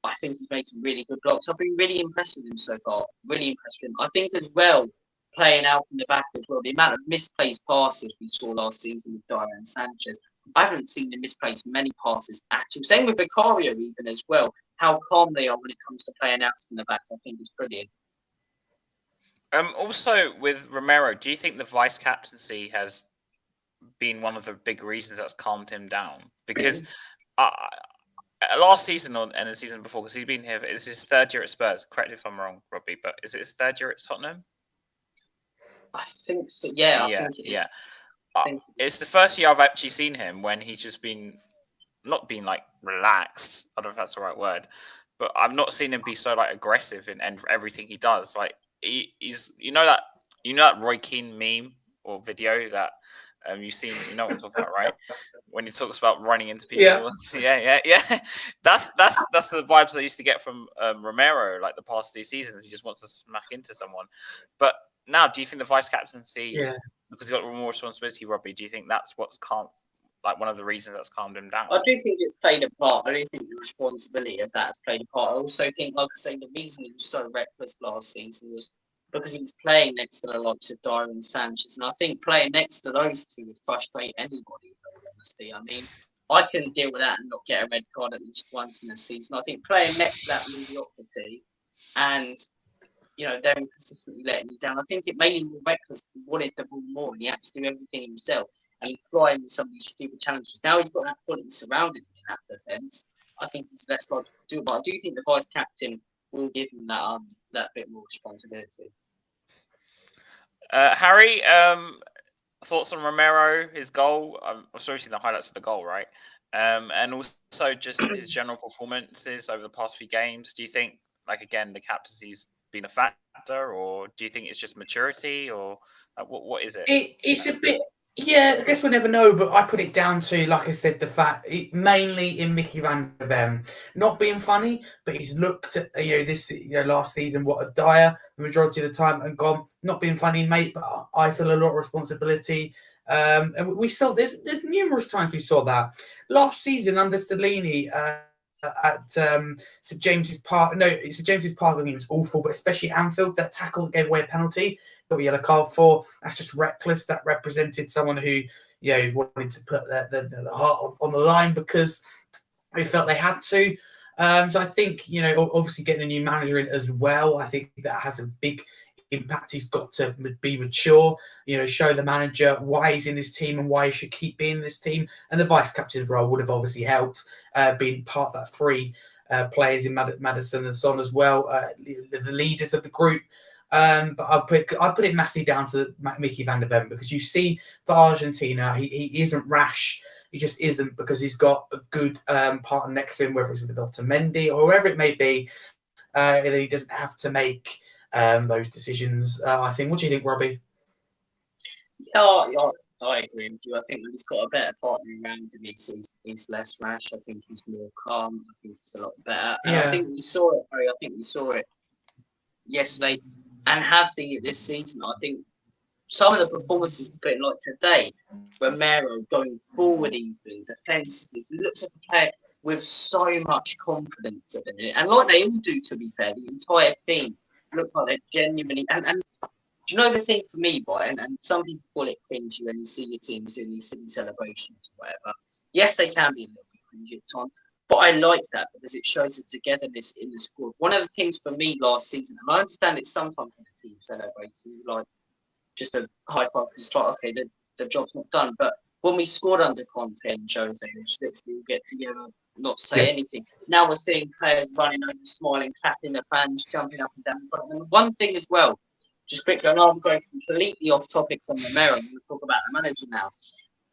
I think he's made some really good blocks. I've been really impressed with him so far. Really impressed with him. I think as well, playing out from the back as well, the amount of misplaced passes we saw last season with Dyer and Sanchez, I haven't seen them misplace many passes at all. Same with Vicario even as well. How calm they are when it comes to playing out from the back, I think is brilliant.
Also with Romero, do you think the vice captaincy has been one of the big reasons that's calmed him down? Because last season and the season before, because he's been here, it's his 3rd year at Spurs. Correct me if I'm wrong, Robbie, but is it his 3rd year at Tottenham?
I think so. Yeah, I think it is.
Yeah. it's the first year I've actually seen him when he's just been not being like relaxed. I don't know if that's the right word, but I've not seen him be so like aggressive in everything he does. Like he's that Roy Keane meme or video that you've seen. You know what I'm talking about, right? When he talks about running into people. Yeah. That's the vibes I used to get from Romero like the past 2 seasons. He just wants to smack into someone. But now, do you think the vice captaincy, because he's got more responsibility, Robbie? Do you think that's what's calmed, like one of the reasons that's calmed him down?
I do think it's played a part. I do think the responsibility of that has played a part. I also think, like I say, the reason he was so reckless last season was because he was playing next to the likes of Dyer and Sanchez. And I think playing next to those two would frustrate anybody, in all honesty. I mean, I can deal with that and not get a red card at least once in a season. I think playing next to that mediocrity and, them consistently letting you down, I think it made him more reckless because he wanted the ball more and he had to do everything himself. And he's thriving with some of these stupid challenges. Now he's got that quality surrounding him in that defence. I think he's less likely to do it. But I do think the vice captain will give him that bit more responsibility.
Harry, thoughts on Romero, his goal? I'm sure you've seen the highlights for the goal, right? And also just his general performances over the past few games. Do you think, like again, the captaincy's been a factor, or do you think it's just maturity, or what is it?
It's a bit. Yeah, I guess we'll never know, but I put it down to, like I said, the fact mainly in Mickey van der Ven not being funny, but he's looked at last season what a Dyer the majority of the time and gone not being funny, mate. But I feel a lot of responsibility, and we saw there's numerous times we saw that last season under Stellini at St James's Park. No, St James's Park. I think it was awful, but especially Anfield, that tackle that gave away a penalty. Got a yellow card for. That's just reckless. That represented someone who, wanted to put the heart on the line because they felt they had to. So I think, obviously getting a new manager in as well, I think that has a big impact. He's got to be mature, show the manager why he's in this team and why he should keep being in this team. And the vice captain's role would have obviously helped, being part of that 3 players in Maddison and Son as well, the leaders of the group. But I put it massively down to Mickey van der Ven because you see for Argentina, he isn't rash. He just isn't because he's got a good partner next to him, whether it's with Otamendi or whoever it may be. And he doesn't have to make those decisions. I think. What do you think, Robbie?
Yeah, I agree with you. I think he's got a better partner around him. He's less rash. I think he's more calm. I think he's a lot better. And I think we saw it, Harry. I think we saw it yesterday. And have seen it this season. I think some of the performances, a bit like today, Romero going forward even defensively, he looks like a player with so much confidence in it. And like they all do, to be fair, the entire team look like they're genuinely. And do you know the thing for me, boy? And some people call it cringy when you see your teams doing these silly celebrations or whatever. Yes, they can be a little bit cringy at times. But I like that because it shows the togetherness in the squad. One of the things for me last season, and I understand it's sometimes when the team celebrates, like just a high five because it's like, okay, the job's not done. But when we scored under Conte and Jose, which literally get together, not say anything. Now we're seeing players running over, smiling, clapping their fans, jumping up and down in front of them. One thing as well, just quickly, I know I'm going completely off topic on Romero. I'm going to talk about the manager now.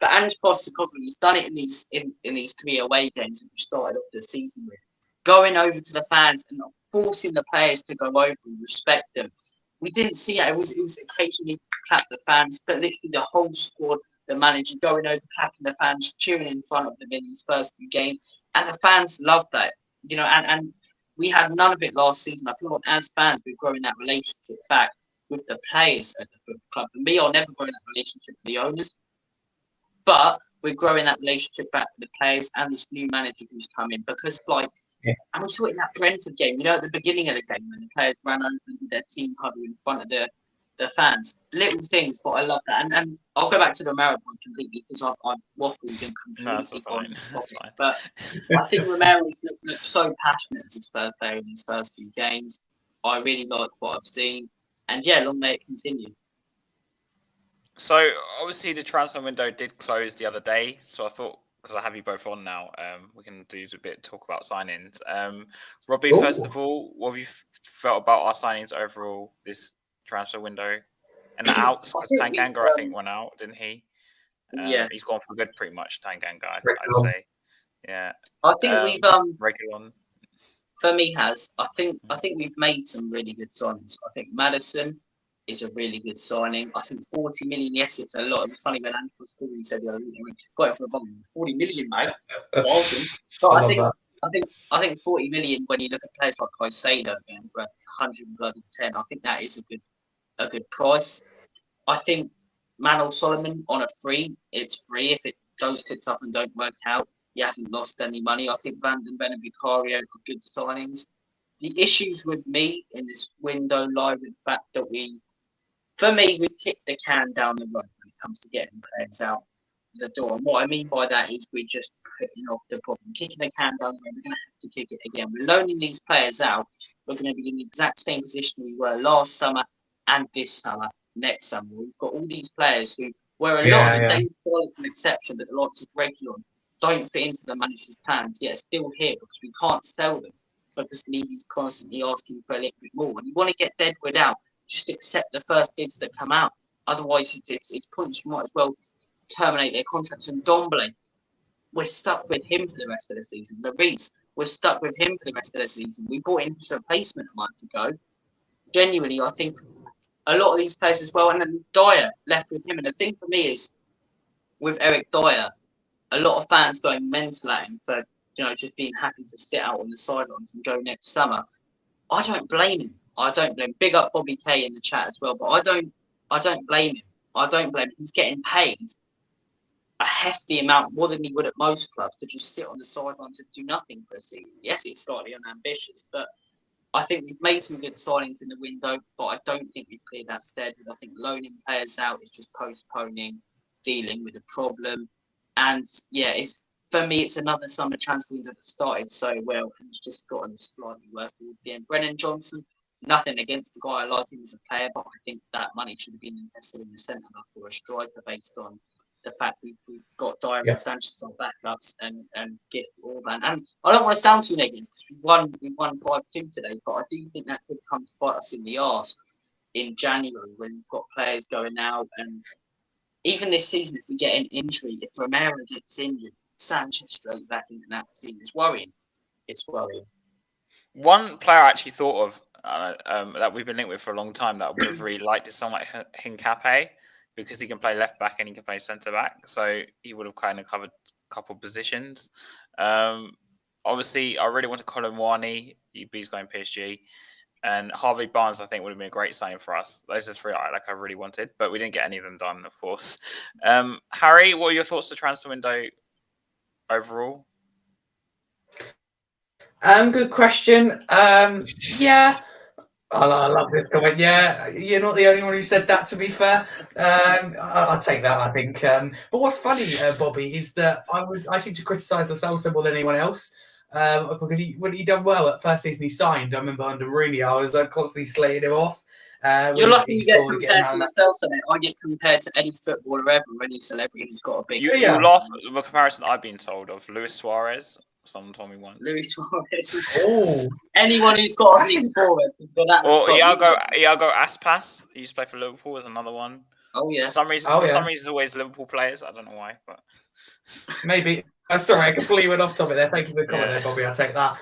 But Ange Postecoglou, he's done it in these 3 away games that we started off the season with, going over to the fans and forcing the players to go over and respect them. We didn't see it. It was occasionally clap the fans, but literally the whole squad, the manager going over, clapping the fans, cheering in front of them in these first few games, and the fans loved that. And we had none of it last season. I feel like as fans, we're growing that relationship back with the players at the football club. For me, I'll never grow that relationship with the owners. But we're growing that relationship back with the players and this new manager who's come in because, and we saw it in that Brentford game, at the beginning of the game when the players ran over and did their team huddle in front of the fans. Little things, but I love that. And I'll go back to the Romero point completely because I've waffled and completely on the topic. But I think Romero's looked so passionate as his first player in his first few games. I really like what I've seen. And yeah, long may it continue.
So obviously the transfer window did close the other day. So I thought, because I have you both on now, we can do a bit of talk about signings. Robbie, first of all, what have you felt about our signings overall this transfer window? And the outs, because Tanganga, I think, went out, didn't he?
Yeah.
He's gone for good pretty much. Tanganga, I'd
Regulon.
say. Yeah.
I think we've
Regulon.
for me I think we've made some really good signings. I think Maddison is a really good signing. I think 40 million, yes, it's a lot. It was funny when Andrew was calling, he said, got it for a bottom. 40 million, mate. Awesome. But I think 40 million when you look at players like Caicedo going for 110, I think that is a good price. I think Manuel Solomon on a free, it's free. If it goes tits up and don't work out, you haven't lost any money. I think Van den Ven and Vicario are good signings. The issues with me in this window lie with the fact that we've kicked the can down the road when it comes to getting players out the door. And what I mean by that is we're just putting off the problem. Kicking the can down the road, we're going to have to kick it again. We're loaning these players out. We're going to be in the exact same position we were last summer and this summer, next summer. We've got all these players who, where a lot of the Dave Scarlett's an exception, but the lots of Regulon don't fit into the manager's plans, yet still here because we can't sell them because Levy's constantly asking for a little bit more. When you want to get Deadwood out, just accept the first bids that come out. Otherwise, it's points you might as well terminate their contracts. And Dombele, we're stuck with him for the rest of the season. Lloris, we're stuck with him for the rest of the season. We bought in his replacement a month ago. Genuinely, I think a lot of these players as well. And then Dyer left with him. And the thing for me is, with Eric Dyer, a lot of fans going mental at him for just being happy to sit out on the sidelines and go next summer. I don't blame him. Big up Bobby K in the chat as well, but I don't blame him. I don't blame him. He's getting paid a hefty amount, more than he would at most clubs, to just sit on the sidelines and do nothing for a season. Yes, it's slightly unambitious, but I think we've made some good signings in the window, but I don't think we've cleared that dead. I think loaning players out is just postponing dealing with the problem. And yeah, for me, it's another summer transfer window that started so well and it's just gotten slightly worse towards the end. Brennan Johnson, nothing against the guy. I like him as a player, but I think that money should have been invested in the centre back or a striker based on the fact we've got Dyer and Sanchez on backups and Gift Orban. And I don't want to sound too negative because we've won 5-2 today, but I do think that could come to bite us in the arse in January when we've got players going out. And even this season, if we get an injury, if Romero gets injured, Sanchez straight back into that team. It's worrying.
One player I actually thought of that we've been linked with for a long time that I would have really liked is someone like Hincapié, because he can play left back and he can play centre back. So he would have kind of covered a couple of positions. Obviously, I really wanted Colin Wani. He's going PSG. And Harvey Barnes, I think, would have been a great signing for us. Those are three I really wanted, but we didn't get any of them done, of course. Harry, what are your thoughts on the transfer window overall?
Good question. Yeah. I love this comment. Yeah, you're not the only one who said that, to be fair. I'll take that, I think. But what's funny, Bobby, is that I seem to criticise the Salsa more than anyone else. Because when he done well at first season he signed, I remember under Rooney, I was constantly slating him off.
You're lucky you get compared to myself, so I get compared to any footballer ever, any celebrity who's got a big...
You laugh at the comparison I've been told of Luis Suarez. Someone told me once.
Luis Suarez. Oh. Anyone who's got a big forward.
Or Iago Aspas, he used to play for Liverpool, is another one.
Oh, yeah.
For some reason, it's always Liverpool players. I don't know why, but...
Maybe. Sorry, I completely went off topic there. Thank you for the comment there, Bobby. I'll take that.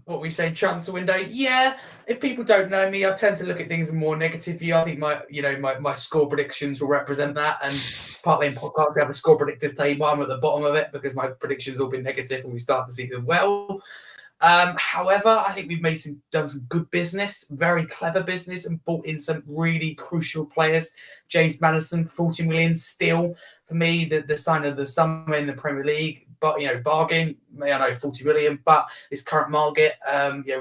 What we say, transfer window. Yeah, if people don't know me, I tend to look at things in a more negative view. I think my score predictions will represent that. And partly in podcasts, we have a score predictors table. I'm at the bottom of it because my predictions have all been negative and we start the season well. However, I think we've done some good business, very clever business, and brought in some really crucial players. James Maddison, 40 million still. For me, the sign of the summer in the Premier League, but bargain. I know 40 million, but this current market,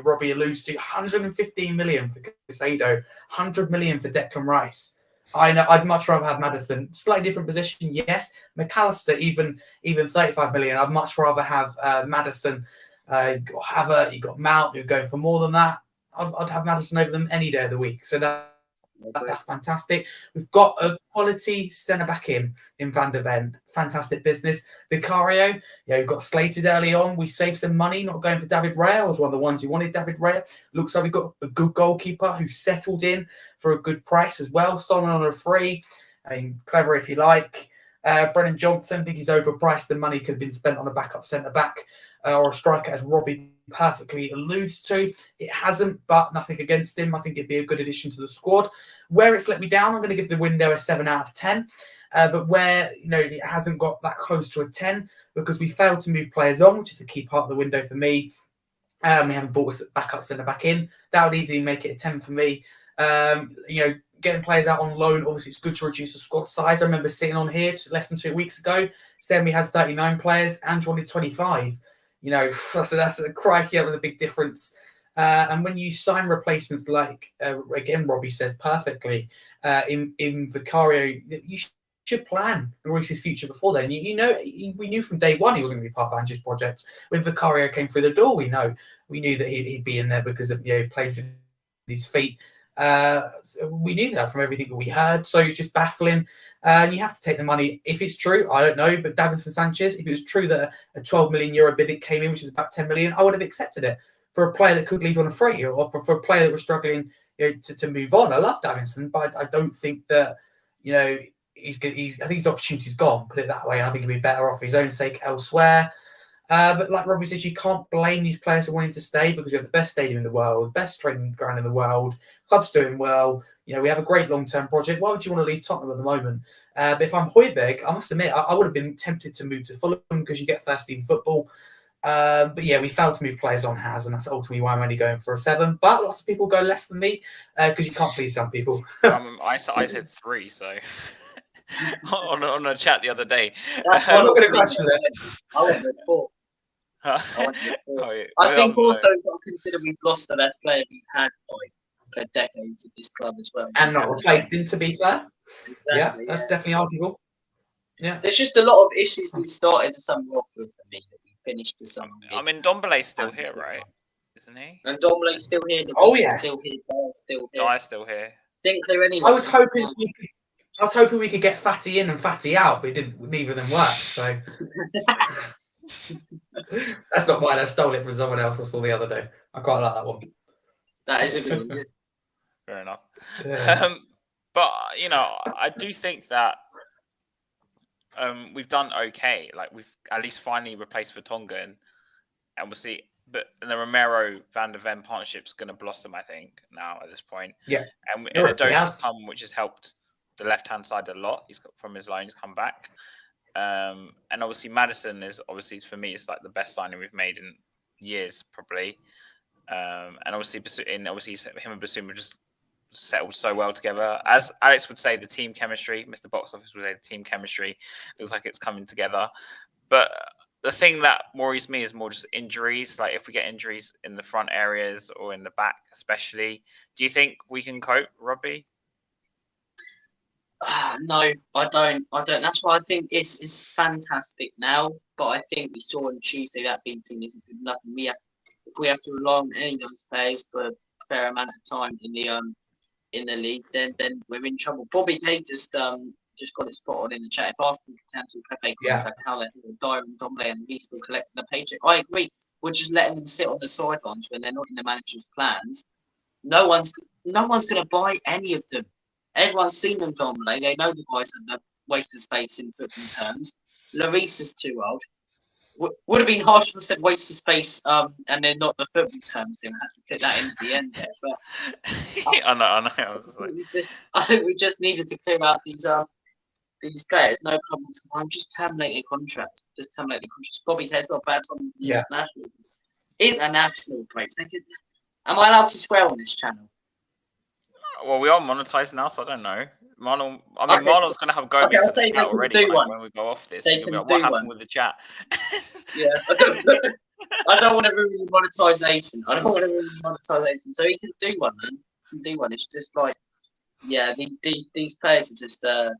Robbie alludes to 115 million for Caicedo, 100 million for Declan Rice. I know I'd much rather have Maddison, slightly different position, yes. McAllister, even 35 million. I'd much rather have Maddison. You got Havertz, you got Mount, who are going for more than that. I'd have Maddison over them any day of the week. So that's fantastic. We've got a quality centre-back in Van der Ven. Fantastic business. Vicario, we've got slated early on. We saved some money not going for David Raya. I was one of the ones who wanted David Raya. Looks like we've got a good goalkeeper who settled in for a good price as well. Stolen on a free. I mean, clever if you like. Brennan Johnson, I think he's overpriced. The money could have been spent on a backup centre-back or a striker, as Robbie perfectly alludes to. It hasn't, but nothing against him. I think it'd be a good addition to the squad. Where it's let me down, I'm going to give the window a 7 out of 10. But where it hasn't got that close to a 10 because we failed to move players on, which is the key part of the window for me. We haven't bought a backup centre-back in. That would easily make it a 10 for me. Getting players out on loan, obviously it's good to reduce the squad size. I remember sitting on here less than 2 weeks ago saying we had 39 players and wanted 25. That's a crikey, that was a big difference. And when you sign replacements like, again, Robbie says perfectly, in Vicario, you should plan Reece's future before then. We knew from day one he wasn't going to be part of Ange's project. When Vicario came through the door, we knew that he'd be in there because of playing with his feet. We knew that from everything that we heard. So it's just baffling. And you have to take the money. If it's true, I don't know. But Davinson Sanchez, if it was true that a 12 million euro bid came in, which is about 10 million, I would have accepted it for a player that could leave on a free, or for a player that was struggling to move on. I love Davinson, but I don't think that he's good. I think his opportunity's gone. Put it that way. And I think he'd be better off for his own sake elsewhere. But like Robbie says, you can't blame these players for wanting to stay because we have the best stadium in the world, best training ground in the world, club's doing well. We have a great long-term project. Why would you want to leave Tottenham at the moment? But if I'm Højbjerg, I must admit, I would have been tempted to move to Fulham because you get first-team football. But yeah, we failed to move players on Has, and that's ultimately why I'm only going for a 7. But lots of people go less than me because you can't please some people.
I said 3, so on a chat the other day.
I'm not going to question it.
I went with 4.
Huh?
I think also you've got to consider we've lost the best player we've had for decades at this club as well.
And not replaced him, to be fair.
Exactly,
that's definitely arguable. Yeah.
There's just a lot of issues we started the summer off with for me that we finished the summer with.
I mean, Dombele's still here, right? Isn't he?
And Dombele's still here.
Oh, yeah.
Still here. Still here.
Dyer's still here.
Didn't clear anyone.
I was hoping we could get Fatty in and Fatty out, but neither of them worked. So that's not mine. I stole it from someone else I saw the other day. I quite like that one.
That is a good one.
Fair enough.
Yeah.
But I do think that we've done okay. Like we've at least finally replaced Vertonghen, and we'll see. But the Romero Van der Ven partnership's going to blossom, I think, now at this point.
Yeah.
And Adonis has come, which has helped the left-hand side a lot. He's got from his loan, he's come back. And obviously Maddison is for me, it's like the best signing we've made in years, probably. And obviously him and Basuma just settled so well together. As Alex would say, the team chemistry, Mr. Box Office would say the team chemistry looks like it's coming together. But the thing that worries me is more just injuries. Like if we get injuries in the front areas or in the back, especially, do you think we can cope, Robbie?
No, I don't. That's why I think it's fantastic now. But I think we saw on Tuesday that being seen isn't good enough. And if we have to rely on any of those players for a fair amount of time in the league, then we're in trouble. Bobby K just got it spot on in the chat. If Arsenal can cancel Pepe contract, how they're Dyer and Dombele and he's still collecting a paycheck. I agree. We're just letting them sit on the sidelines when they're not in the manager's plans. No one's going to buy any of them. Everyone's seen them, Dombele. They know the guys are the waste of space in football terms. Lloris is too old. Would have been harsh if I said waste of space, and then not the football terms. Then I had to fit that in at the end there. But
I know.
I think we just needed to clear out these players. No problems. I'm just terminate their contracts. Bobby Taylor's got a bad time with the international breaks. Am I allowed to swear on this channel?
Well, we are monetized now, so I don't know. Marlon, Marlon's going to have a go at me for the chat already when we go off this. What happened with the chat?
Yeah, I don't want to ruin the monetization. So he can do one, man. It's just like, these players are just they're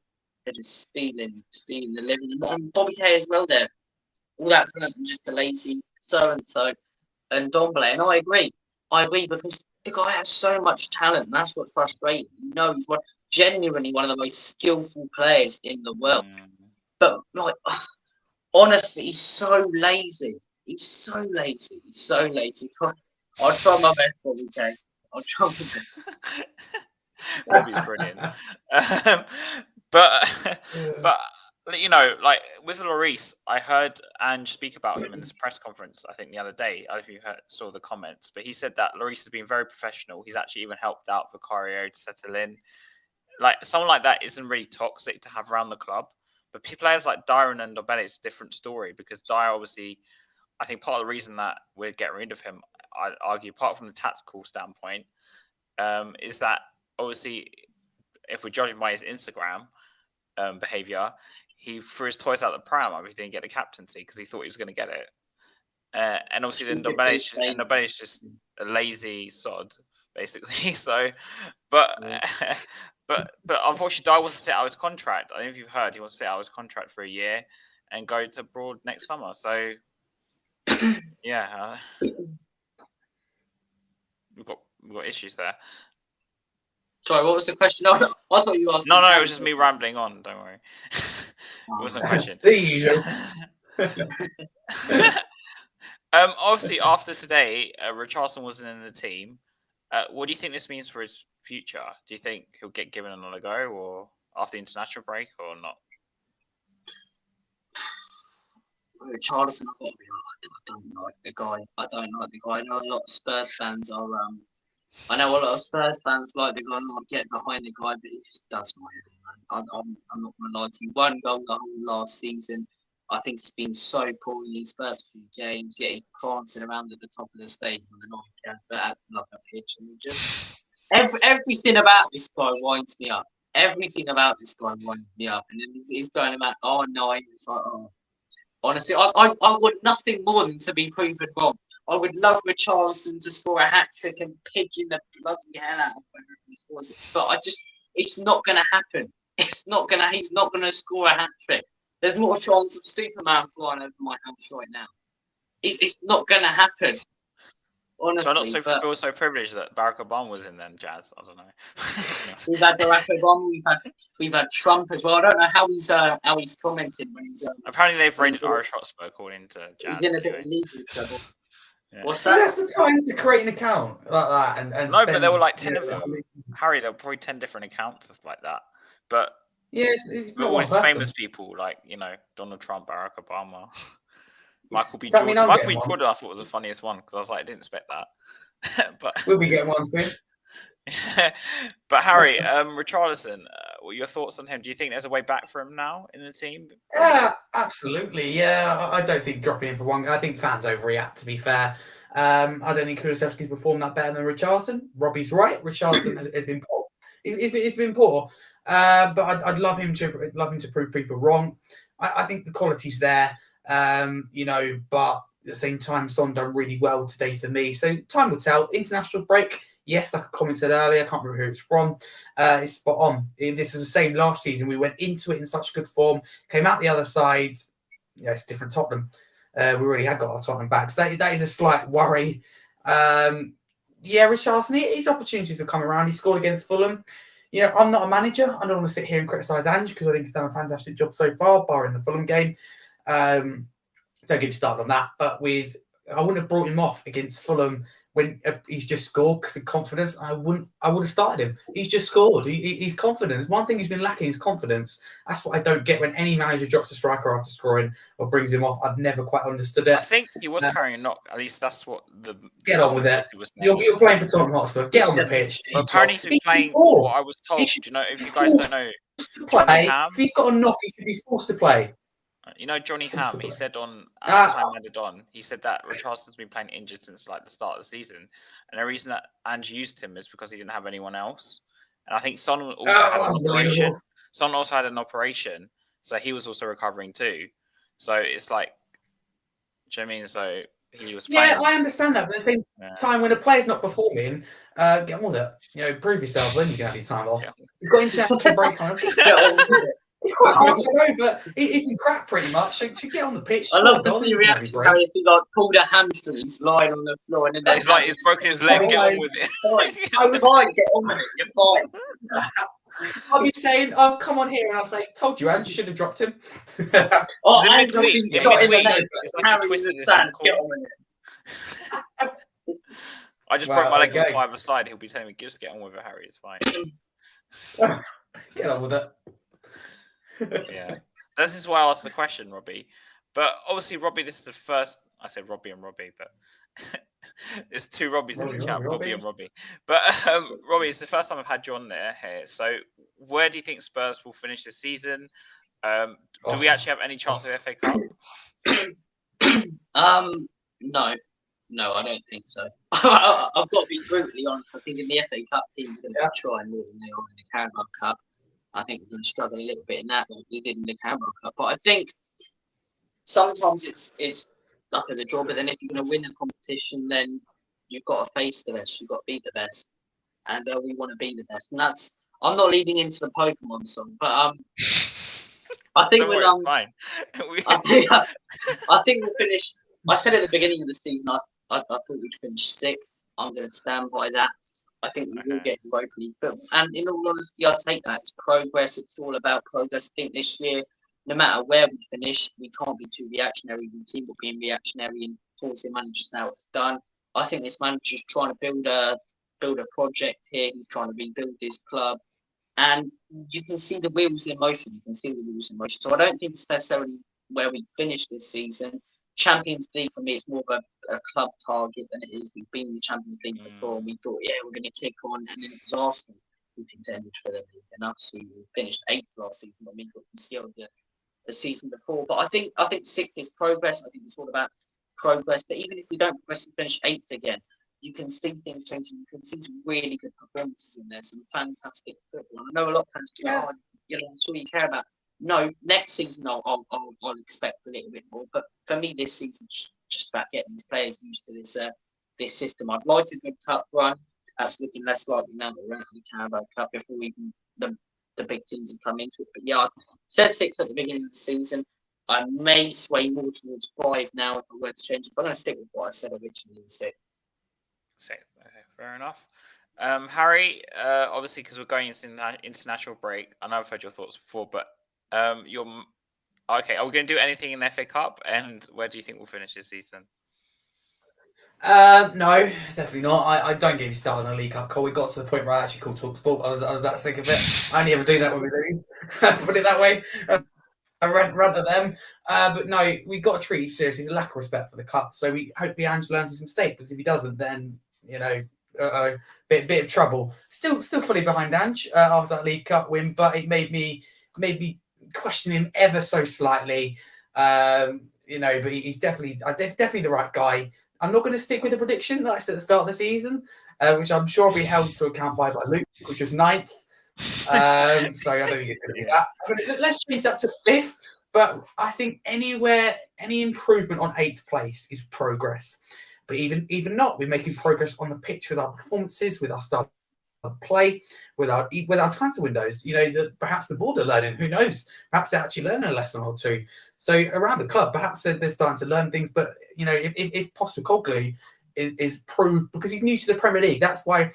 just stealing the living. And Bobby K as well there. All that talent and just a lazy so-and-so. And Dombele, and I agree because the guy has so much talent, and that's what's frustrating. He's genuinely one of the most skillful players in the world. But honestly, he's so lazy. I'll try my best, Bobby K. I'll try my best.
Bobby's brilliant. But you know, like with Lloris, I heard Ange speak about him in this press conference, I think the other day. I don't know if you saw the comments, but he said that Lloris has been very professional. He's actually even helped out Vicario to settle in. Like someone like that isn't really toxic to have around the club. But players like Dyer and Ndombele, it's a different story because Dyer, obviously, I think part of the reason that we're getting rid of him, I'd argue, apart from the tactical standpoint, is that obviously, if we're judging by his Instagram behavior, he threw his toys out the pram. He didn't get the captaincy because he thought he was going to get it. And obviously, then Ndombele's just a lazy sod, basically. So, but but unfortunately, Dyer wants to sit out his contract. I don't know if you've heard, he wants to sit out his contract for a year and go to abroad next summer. So, yeah, we've got issues there.
Sorry, what was the question? I thought you asked.
No, it was just me rambling on. Don't worry. It wasn't a question.
The usual.
Obviously, after today, Richarlison wasn't in the team. What do you think this means for his future? Do you think he'll get given another go, or after the international break, or not?
Richarlison, I've got to be honest, I don't like the guy. I know a lot of Spurs fans are. I know a lot of Spurs fans like the guy, not get behind the guy, but he just does my head in, man. I'm not going to lie to you. One goal the whole last season. I think he's been so poor in his first few games. Yet he's prancing around at the top of the stadium and not but acting like a pitch. And just everything about this guy winds me up. Everything about this guy winds me up. And then he's going about, oh no, it's like, oh. Honestly, I want nothing more than to be proven wrong. I would love Richarlison to score a hat-trick and pigeon the bloody hell out of whoever he scores it. But it's not going to happen. He's not going to score a hat-trick. There's more chance of Superman flying over my house right now. It's not going to happen. Honestly.
So I not feel so privileged that Barack Obama was in then, Jazz. I don't know.
We've had Barack Obama. We've had Trump as well. I don't know how he's commented when he's.
Apparently they've raided Irish Hotspur according to Jazz.
He's in a bit of legal trouble.
Yeah.
What's that?
That's the time to create an account like that and
no, but there were like 10 of them. Harry, there were probably 10 different accounts like that. But
it's not
always famous people like, you know, Donald Trump, Barack Obama, Michael B. Jordan. Michael B. Jordan I thought was the funniest one because I was like, I didn't expect that. But
we'll be getting one soon.
But Harry, Richarlison, what are your thoughts on him? Do you think there's a way back for him now in the team?
Yeah, absolutely. Yeah, I don't think dropping him for one. I think fans overreact. To be fair, I don't think Kulusevski's performed that better than Richarlison. Robbie's right. Richarlison has been poor. It's been poor, but I'd love him to prove people wrong. I think the quality's there, you know, but at the same time, Son done really well today for me. So time will tell. International break. Yes, like I commented earlier, I can't remember who it's from. It's spot on. This is the same last season. We went into it in such good form, came out the other side. Yeah, it's different Tottenham. We already had got our Tottenham back. So that is a slight worry. Yeah, Richarlison, his opportunities have come around. He scored against Fulham. You know, I'm not a manager. I don't want to sit here and criticise Ange because I think he's done a fantastic job so far, barring the Fulham game. Don't get me started on that. But I wouldn't have brought him off against Fulham when he's just scored because of confidence. I would have started him. He's just scored. He's confident. One thing he's been lacking is confidence. That's what I don't get when any manager drops a striker after scoring or brings him off. I've never quite understood it.
I think he was carrying a knock. At least that's what the
get on with it. You're playing for Tottenham Hotspur. Get on the pitch.
Well, apparently he's been playing. What I was told. Do you know? If you guys don't know,
if he's got a knock, he should be forced to play.
You know, Johnny Ham, he said on Time Added On, he said that Richarlison's been playing injured since like the start of the season. And the reason that Ange used him is because he didn't have anyone else. And I think Son also had an operation. Son also had an operation. So he was also recovering too. So it's like, do you know what I mean? So he was playing.
Yeah, I understand that. But at the same time, when a player's not performing, get on with it. You know, prove yourself, then you can have your time off. Yeah. You've got international break on. Get on with it. It's quite hard to know, but he can crack pretty much. So to get on the pitch,
I love to see your reaction, Harry. If he like pulled a hamstring, he's lying on the floor, and then
he's like he's broken his leg. Get on with it.
I was fine. Get on with it. You're fine.
I'll be saying, "Oh, come on here," and I'll say, "Told you, Ange, you should have dropped him."
Ange has been shot in the head. Harry in the stands. Get on with it.
I just broke my leg on 5-a-side. He'll be telling me, "Just get on with it, Harry. It's fine."
Get on with it.
Yeah, this is why I asked the question, Robbie. But obviously, Robbie, this is the first. I said Robbie and Robbie, but there's two Robbies in the chat, Robbie and Robbie. But Robbie, it's the first time I've had you on there here. So, where do you think Spurs will finish this season? Do we actually have any chance of the FA Cup?
No, I don't think so. I've got to be brutally honest. I think in the FA Cup, teams are going to try more than they are in the Carabao Cup. I think we're going to struggle a little bit in that, like we did in the Carabao Cup. But I think sometimes it's luck of the draw. But then if you're going to win a competition, then you've got to face the best. You've got to beat the best, and we want to be the best. And that's I'm not leading into the Pokemon song, but I think we'll
fine.
I think we'll finish. I said at the beginning of the season, I thought we'd finish sixth. I'm going to stand by that. I think we will get Europa League football. And in all honesty, I take that. It's progress. It's all about progress. I think this year, no matter where we finish, we can't be too reactionary. We've seen what being reactionary and forcing managers now it's done. I think this manager's trying to build a project here. He's trying to rebuild this club. And you can see the wheels in motion. So I don't think it's necessarily where we finish this season. Champions League for me, it's more of a club target than it is. We've been in the Champions League before, and we thought, we're going to kick on, and then it was Arsenal who contended for the league, and us who finished 8th last season when we got concealed the season before. But I think 6th is progress. I think it's all about progress. But even if we don't progress and finish 8th again, you can see things changing. You can see some really good performances in there, some fantastic football. I know a lot of fans go, that's all you care about. No, next season I'll expect a little bit more. But for me, this season's just about getting these players used to this system. I'd like a good cup run. That's looking less likely now that we're out of the Carabao Cup before even the big teams have come into it. But I said 6 at the beginning of the season. I may sway more towards 5 now if I were to change it. But I'm going to stick with what I said originally in 6.
Okay, fair enough. Harry, obviously, because we're going into international break, I know I've heard your thoughts before, but are we going to do anything in the FA Cup? And where do you think we'll finish this season?
No, definitely not. I don't get me started on a League Cup call. We got to the point where I actually called TalkSport. I was that sick of it. I only ever do that when we lose. Put it that way. I rant at them. But no, we've got to treat it seriously. There's a lack of respect for the cup. So we hopefully Angela learns his mistake, because if he doesn't, then bit of trouble. Still fully behind Ange after that League Cup win, but it made me question him ever so slightly. But he's definitely the right guy. I'm not going to stick with the prediction that I said at the start of the season, which I'm sure will be held to account by Luke, which was 9th. So I don't think it's going to be that. Let's change that to 5th. But I think any improvement on 8th place is progress. But even not, we're making progress on the pitch with our performances, with our style of play, with our transfer windows. Perhaps the board are learning. Who knows? Perhaps they're actually learning a lesson or two. So around the club, perhaps they're starting to learn things. But if Postecoglou is proved, because he's new to the Premier League, that's why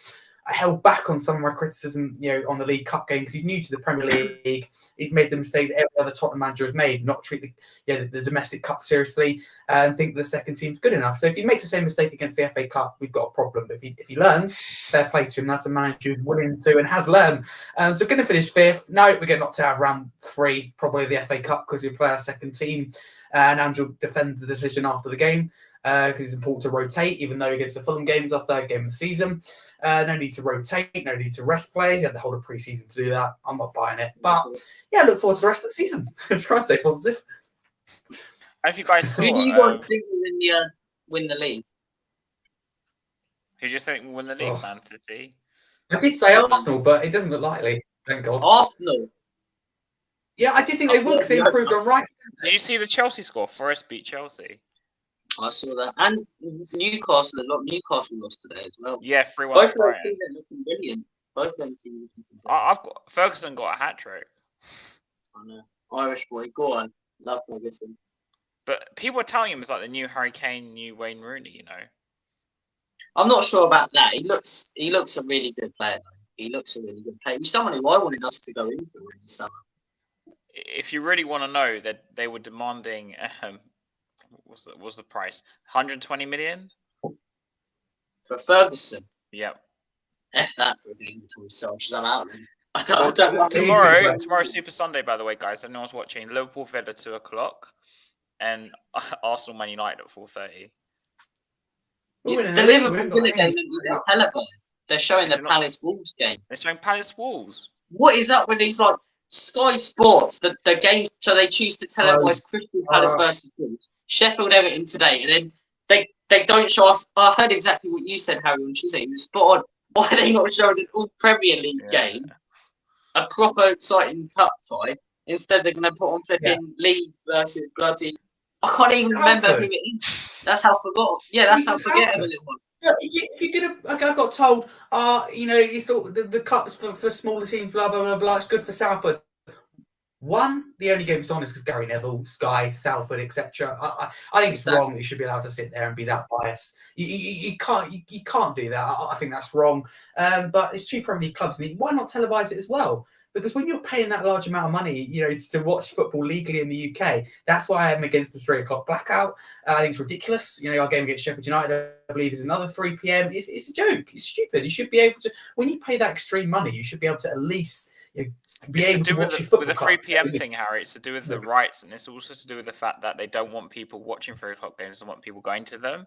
I held back on some of my criticism, on the League Cup game, because he's new to the Premier League. He's made the mistake that every other Tottenham manager has made, not treat the domestic cup seriously and think the second team's good enough. So if he makes the same mistake against the FA Cup, we've got a problem. But if he learns, fair play to him. That's a manager who's willing to and has learned. So we're going to finish 5th. No, we're getting knocked out of round 3, probably the FA Cup, because we play our second team. And Andrew defends the decision after the game, because it's important to rotate, even though against the Fulham game is our 3rd game of the season. No need to rotate, no need to rest players. You had the whole of pre-season to do that. I'm not buying it. But I look forward to the rest of the season. Try and stay positive.
If you guys saw,
who do you guys think will win the league?
Who do you think will win the league, Man City?
I did say Arsenal, but it doesn't look likely. Thank God.
Arsenal.
Yeah, I did think they would, because they improved on right.
Did you see the Chelsea score? Forest beat Chelsea.
I saw that. And Newcastle lost today as well.
Yeah, 3-1.
Both of those teams are looking brilliant. Both of them teams are looking brilliant.
Ferguson got a hat-trick.
I know. Irish boy. Go on. Love Ferguson.
But people are telling him it's like the new Harry Kane, new Wayne Rooney,
I'm not sure about that. He looks a really good player, though. He looks a really good player. He's someone who I wanted us to go in for in the summer.
If you really want to know, that they were demanding... What was the price? 120 million?
For Ferguson?
Yep.
F that for being to himself. I'm out then. I don't know.
Tomorrow, Super Sunday, by the way, guys. If anyone's watching, Liverpool Villa 2:00 and Arsenal Man United at 4:30.
The Liverpool Villa game isn't even televised. They're showing the Palace Wolves game.
They're showing Palace Wolves.
What is up with these like Sky Sports? The games, so they choose to televise Crystal Palace versus Wolves, Sheffield Everton today, and then they don't show off. I heard exactly what you said, Harry, on Tuesday. It was spot on. Why are they not showing an all Premier League game, a proper exciting cup tie? Instead, they're going to put on flipping Leeds versus bloody. I can't even remember who it is. That's how forgotten. Yeah, that's how forgettable it was.
If you're gonna, I got told, you thought the cups for smaller teams, blah blah blah blah. It's good for Salford. The only game it's on is because Gary Neville, Sky, Salford, etc. I think it's wrong that you should be allowed to sit there and be that biased. You can't do that. I think that's wrong. But it's 2 Premier League clubs, and why not televise it as well? Because when you're paying that large amount of money, to watch football legally in the UK, that's why I'm against the 3:00 blackout. I think it's ridiculous. Our game against Sheffield United, I believe, is another 3 p.m. It's a joke. It's stupid. You should be able to, when you pay that extreme money, you should be able to at least be able to watch your football.
With the 3 p.m. thing, Harry, it's to do with the rights, and it's also to do with the fact that they don't want people watching 3:00 games. They want people going to them.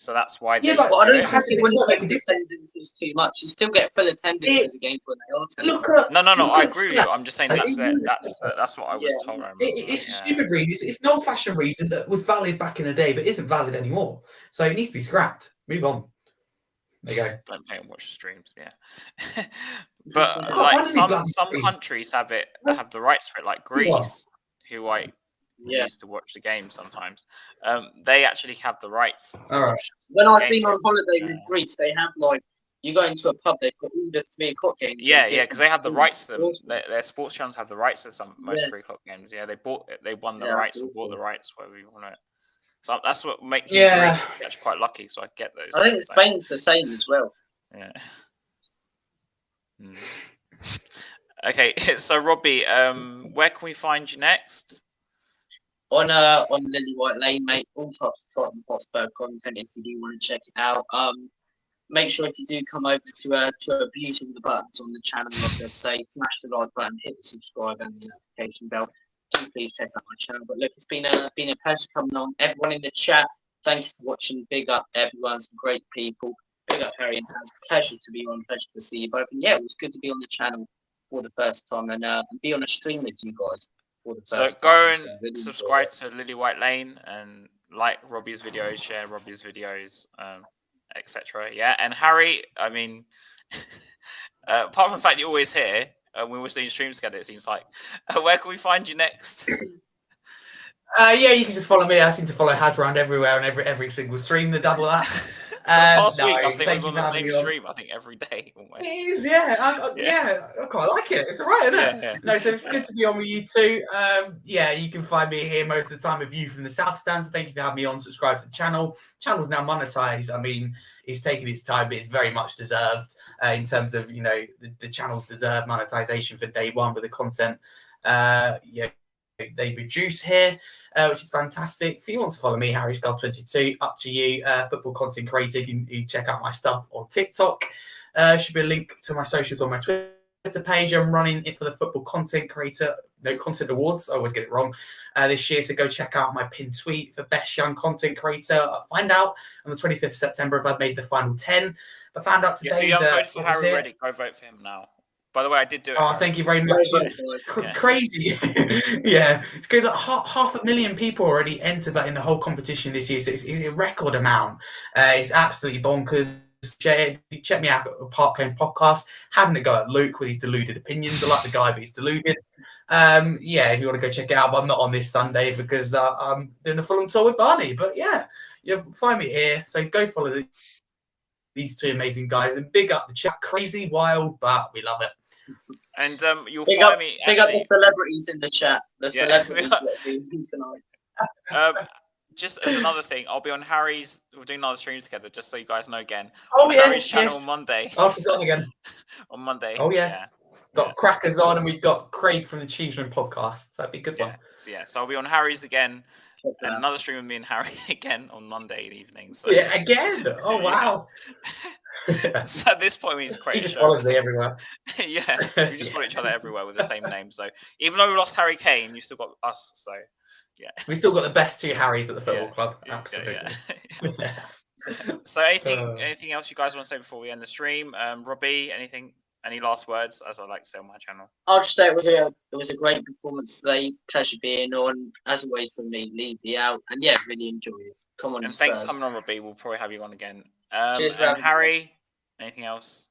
So that's why.
But I don't think when you get attendances too much, you still get full attendance at the game when they are.
No. I agree with you. I'm just saying that's what I was told.
It's a stupid reason. It's an old-fashioned reason that was valid back in the day, but isn't valid anymore. So it needs to be scrapped. Move on. There you go.
Don't pay and watch the streams. Yeah. But like some countries have the rights for it, like Greece, who used to watch the game sometimes. They actually have the rights.
When I've been on holiday with Greece, they have you go into a pub, they've got all the 3:00 games.
Yeah, because they have the rights to them. Their sports channels have the rights to most 3:00 games. Yeah, they won the rights and bought the rights where we want it. So that's what makes you actually quite lucky. So I get those.
I think Spain's the same as well.
Yeah. Okay, so Robbie, where can we find you next?
On Lily White Lane, mate. All types of Tottenham Hotspur content if you do want to check it out. Make sure if you do come over to abusing the buttons on the channel, like I say, smash the like button, hit the subscribe and the notification bell. Do please check out my channel. But look, it's been a pleasure coming on. Everyone in the chat, thank you for watching. Big up everyone, some great people. Big up Harry and Hans. Pleasure to be on. Pleasure to see you both. And it was good to be on the channel for the first time and be on a stream with you guys for the first time.
So go and subscribe to Lily White Lane and like Robbie's videos, share Robbie's videos, etc. Yeah, and Harry, I mean, apart from the fact you're always here, we always do streams together, it seems like. Where can we find you next?
You can just follow me. I seem to follow Haz around everywhere on every single stream, the double app.
Last week, I think we were on the same stream, I think every day. Almost.
It is, I quite like it. It's all right, isn't it? Yeah. No, so it's good to be on with you too. You can find me here most of the time with you from the South Stand. So thank you for having me on. Subscribe to the channel. Channel's now monetized. I mean, it's taken its time, but it's very much deserved in terms of, the channels deserve monetization for day one with the content. They produce here, which is fantastic. If you want to follow me, Harry Skull 22, up to you. Football content creator, you can check out my stuff on TikTok. Should be a link to my socials on my Twitter page. I'm running it for the Football Content Creator, Content Awards. I always get it wrong this year. So go check out my pinned tweet for Best Young Content Creator. I'll find out on the 25th of September if I've made the final 10. But found out today
so you haven't voted for Harry already. Go vote for him now. By the way, I did do it.
Oh, thank you very much. Crazy. It's good that 500,000 people already entered that in the whole competition this year. So it's a record amount. It's absolutely bonkers. Check me out at Park Lane Podcast. Having a go at Luke with his deluded opinions. I like the guy, but he's deluded. If you want to go check it out, but I'm not on this Sunday because I'm doing the Fulham tour with Barney. But you'll find me here. So go follow these two amazing guys and big up the chat. Crazy, wild, but we love it.
And you'll find me.
Big up the celebrities in the chat. The celebrities that are being tonight.
Just as another thing, I'll be on Harry's. We're doing another stream together, just so you guys know again.
Harry's
channel on Monday.
I've forgotten again.
On Monday.
Oh yes. Got Crackers on, and we've got Craig from the Chiefsman podcast. So that'd be a good one.
So I'll be on Harry's again, and another stream with me and Harry again on Monday evening. So
again. Oh wow.
So at this point, we just create
He
a
just
show.
follows me everywhere.
Yeah, we just follow each other everywhere with the same name. So even though we lost Harry Kane, you still got us. So yeah,
We still got the best 2 Harrys at the football
Yeah,
club.
yeah,
Absolutely.
yeah. So anything
Uh.
else you guys want to say before we end the stream? Robbie, any last words, as I like to say on my channel?
I'll just say it was a great performance today. Pleasure being on. As always from me, Levy out. And yeah, really enjoyed it. Come on,
And
Spurs.
thanks for coming on, Robbie. We'll probably have you on again.
Cheers for
And
having me.
Harry, anything else?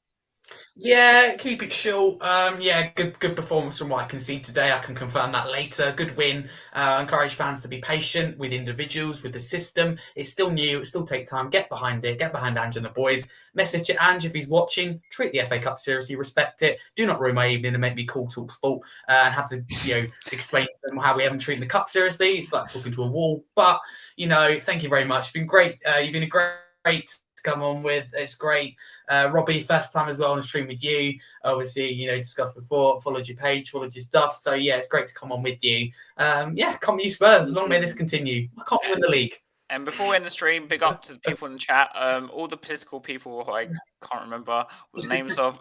Yeah, keep it short. Yeah, good performance from what I can see today. I can confirm that later. Good win. Encourage fans to be patient with individuals, with the system. It's still new. It still takes time. Get behind it. Get behind Ange and the boys. Message to Ange if he's watching. Treat the FA Cup seriously. Respect it. Do not ruin my evening and make me call talk sport and have to explain to them how we haven't treated the cup seriously. It's like talking to a wall. But thank you very much. It's been great. You've been a great to come on with. It's great. Robbie, first time as well on the stream with you. Obviously, discussed before, followed your page, followed your stuff. So yeah, it's great to come on with you. Come you Spurs. Long may this continue. I can't win the league.
And before we end the stream, big up to the people in the chat. All the political people who I can't remember the names of.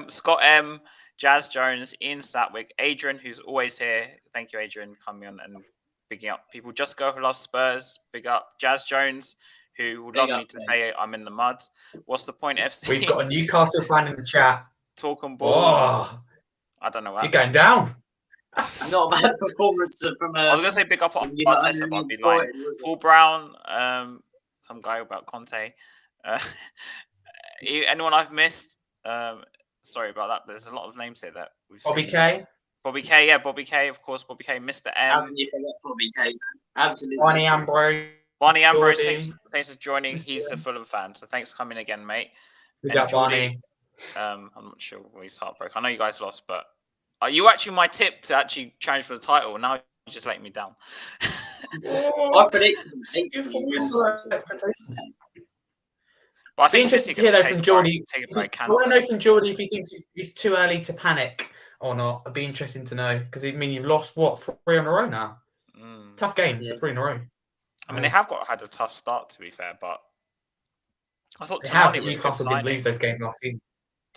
Scott M, Jazz Jones, Ian Satwick, Adrian, who's always here. Thank you, Adrian, coming on and bigging up people. Just Go, who loves Spurs. Big up. Jazz Jones, who would love me to say I'm in the mud. What's the point, FC?
We've got a Newcastle fan in the chat.
Talking ball.
Oh,
I don't know.
You're going down.
Not a bad performance from.
I was going to say big up on Arteta, but I'd be lying. Paul Brown, some guy about Conte. Anyone I've missed? Sorry about that. There's a lot of names here that we've
Bobby
seen.
K.
Bobby K, yeah, Bobby K, of course. Bobby K, Mr.
How
M.
can you forget Bobby K? Absolutely.
Barney Ambrose.
Barney Ambrose,
Jordy.
thanks for joining.
Mr.
He's a Fulham fan, so thanks for coming again, mate.
We
And
got
Jordy,
Barney.
I'm not sure why he's heartbroken. I know you guys lost, but you actually my tip to actually challenge for the title. Now you're just letting me down.
I predicted him.
But I
Be
think
interested
City
to hear
are
though
gonna
from
take
Geordie.
it by
I
Canada.
want to know from Geordie if he thinks it's too early to panic or not. It'd be interesting to know because you've lost 3 in a row now. Tough games, 3 in a row.
I mean, they have had a tough start to be fair, but I thought
Newcastle didn't lose those games last season.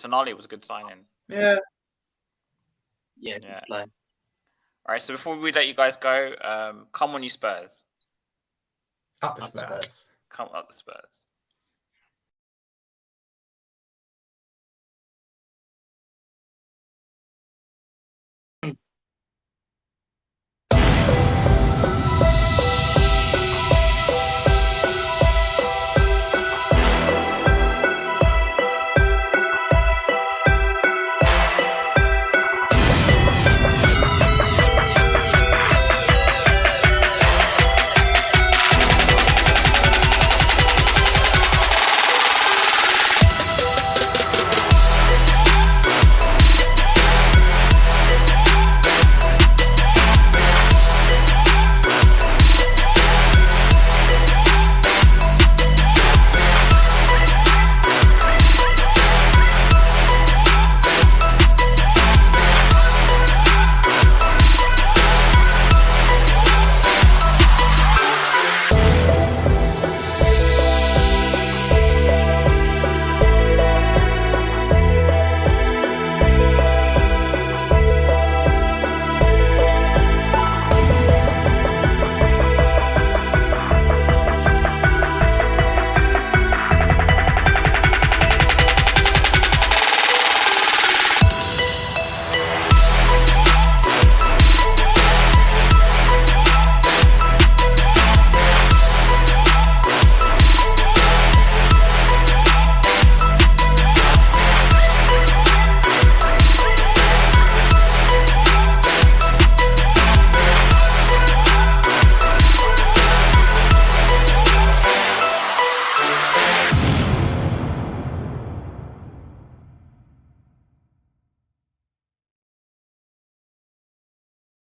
Tonali was a good signing.
Yeah.
Yeah.
All right, so before we let you guys go, come on, you Spurs.
Up the Spurs.
Come up the Spurs.